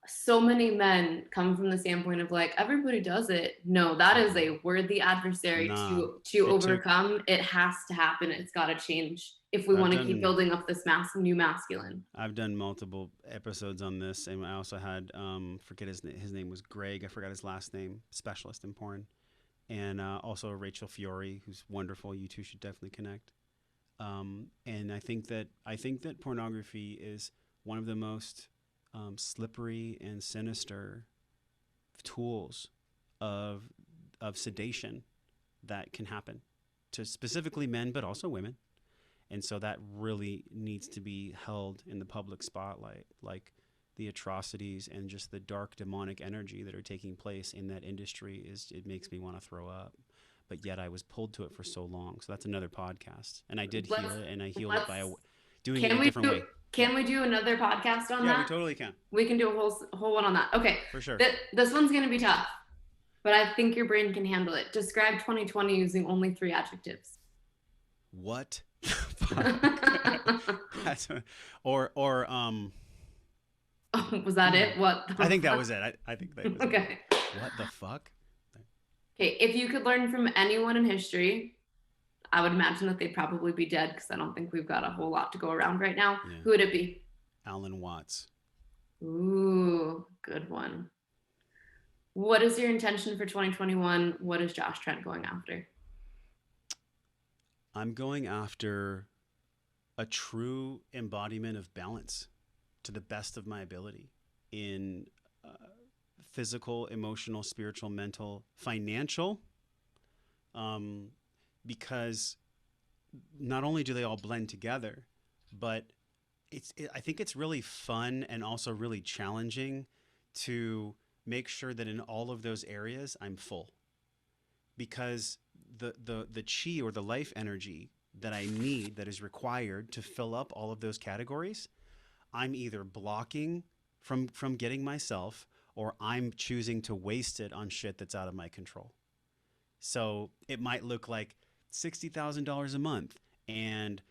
so many men come from the standpoint of like, everybody does it. No, that is Mm-mm. a worthy adversary Nah. to It took. overcome. It has to happen. It's got to change if we I've want to keep done building up this new masculine. I've done multiple episodes on this, and I also had forget his name was Greg. I forgot his last name. Specialist in porn, and also Rachel Fiore, who's wonderful. You two should definitely connect. And I think that pornography is one of the most slippery and sinister tools of sedation that can happen to specifically men, but also women. And so that really needs to be held in the public spotlight, like the atrocities and just the dark demonic energy that are taking place in that industry. Is it makes me want to throw up, but yet I was pulled to it for so long. So that's another podcast, and I did Let's heal it, and I healed it let's by doing it can a we different do way. Yeah. can we do another podcast on Yeah, we that? totally can. We can do a whole one on that. Okay. For sure. This one's going to be tough, but I think your brain can handle it. Describe 2020 using only three adjectives. What the fuck? Or Was that it? What I the think that fuck? was it. I think that was it. Okay. What the fuck? Okay, if you could learn from anyone in history, I would imagine that they'd probably be dead, because I don't think we've got a whole lot to go around right now. Yeah. Who would it be? Alan Watts. Ooh, good one. What is your intention for 2021? What is Josh Trent going after? I'm going after a true embodiment of balance to the best of my ability in physical, emotional, spiritual, mental, financial, um, because not only do they all blend together, but I think it's really fun and also really challenging to make sure that in all of those areas I'm full, because the chi or the life energy that I need, that is required to fill up all of those categories, I'm either blocking from getting myself, or I'm choosing to waste it on shit that's out of my control. So it might look like $60,000 a month, and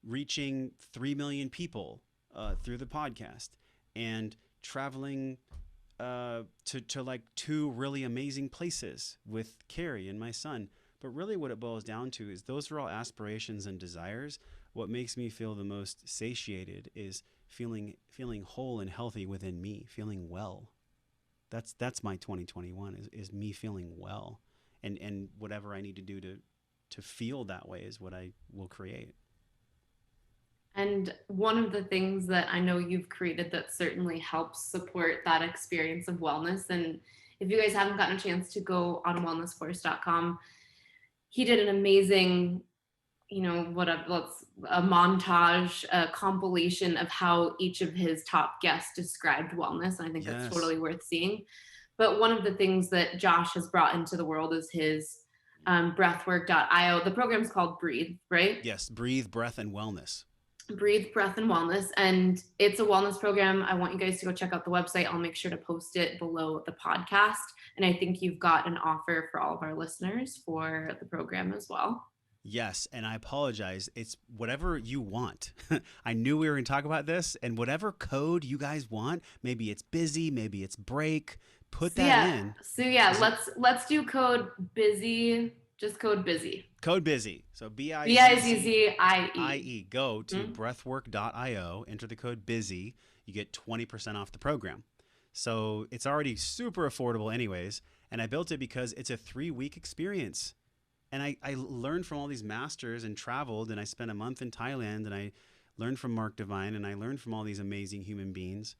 reaching 3 million people through the podcast, and traveling to like two really amazing places with Carrie and my son. But really, what it boils down to is those are all aspirations and desires. What makes me feel the most satiated is feeling whole and healthy within me, feeling well. That's my 2021 is me feeling well, and whatever I need to do to feel that way is what I will create. And one of the things that I know you've created that certainly helps support that experience of wellness, and if you guys haven't gotten a chance to go on wellnessforce.com, he did an amazing, a montage, a compilation of how each of his top guests described wellness. And I think that's Yes. totally worth seeing. But one of the things that Josh has brought into the world is his breathwork.io. The program's called Breathe, right? Yes. Breathe, breath, and wellness. Breathe, Breath, and Wellness. And it's a wellness program. I want you guys to go check out the website. I'll make sure to post it below the podcast. And I think you've got an offer for all of our listeners for the program as well. Yes, and I apologize. It's whatever you want. I knew we were going to talk about this, and whatever code you guys want, maybe it's busy, maybe it's break, put So that yeah, in. let's do code busy, just code busy. Code busy. So BIZZIE. BIZZIE. Go to Mm-hmm. breathwork.io, enter the code busy, you get 20% off the program. So it's already super affordable anyways, and I built it because it's a 3-week experience. And I learned from all these masters and traveled, and I spent a month in Thailand, and I learned from Mark Divine, and I learned from all these amazing human beings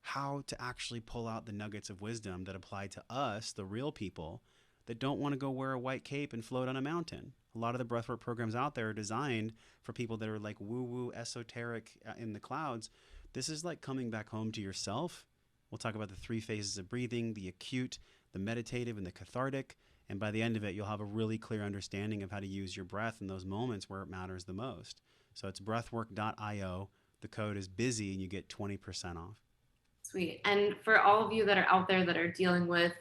how to actually pull out the nuggets of wisdom that apply to us, the real people that don't want to go wear a white cape and float on a mountain. A lot of the breathwork programs out there are designed for people that are like woo-woo, esoteric in the clouds. This is like coming back home to yourself. We'll talk about the 3 phases of breathing, the acute, the meditative, and the cathartic. And by the end of it, you'll have a really clear understanding of how to use your breath in those moments where it matters the most. So it's breathwork.io. The code is busy and you get 20% off. Sweet. And for all of you that are out there that are dealing with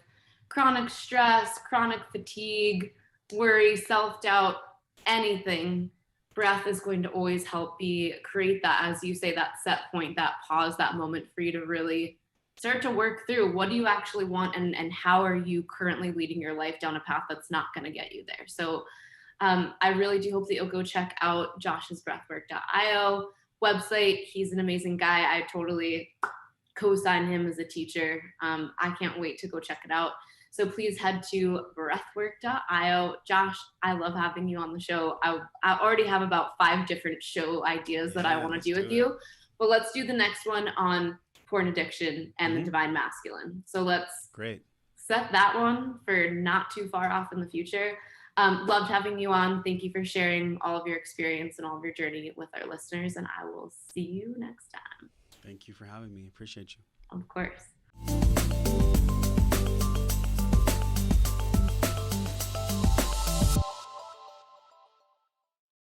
chronic stress, chronic fatigue, worry, self-doubt, anything, breath is going to always help create that, as you say, that set point, that pause, that moment for you to really start to work through what do you actually want, and how are you currently leading your life down a path that's not going to get you there. So I really do hope that you'll go check out Josh's breathwork.io website. He's an amazing guy. I totally co-sign him as a teacher. I can't wait to go check it out. So please head to breathwork.io. Josh, I love having you on the show. I already have about 5 different show ideas that I want to do with you, but let's do the next one on porn addiction and the divine masculine. So let's set that one for not too far off in the future. Loved having you on. Thank you for sharing all of your experience and all of your journey with our listeners, and I will see you next time. Thank you for having me. Appreciate you. Of course.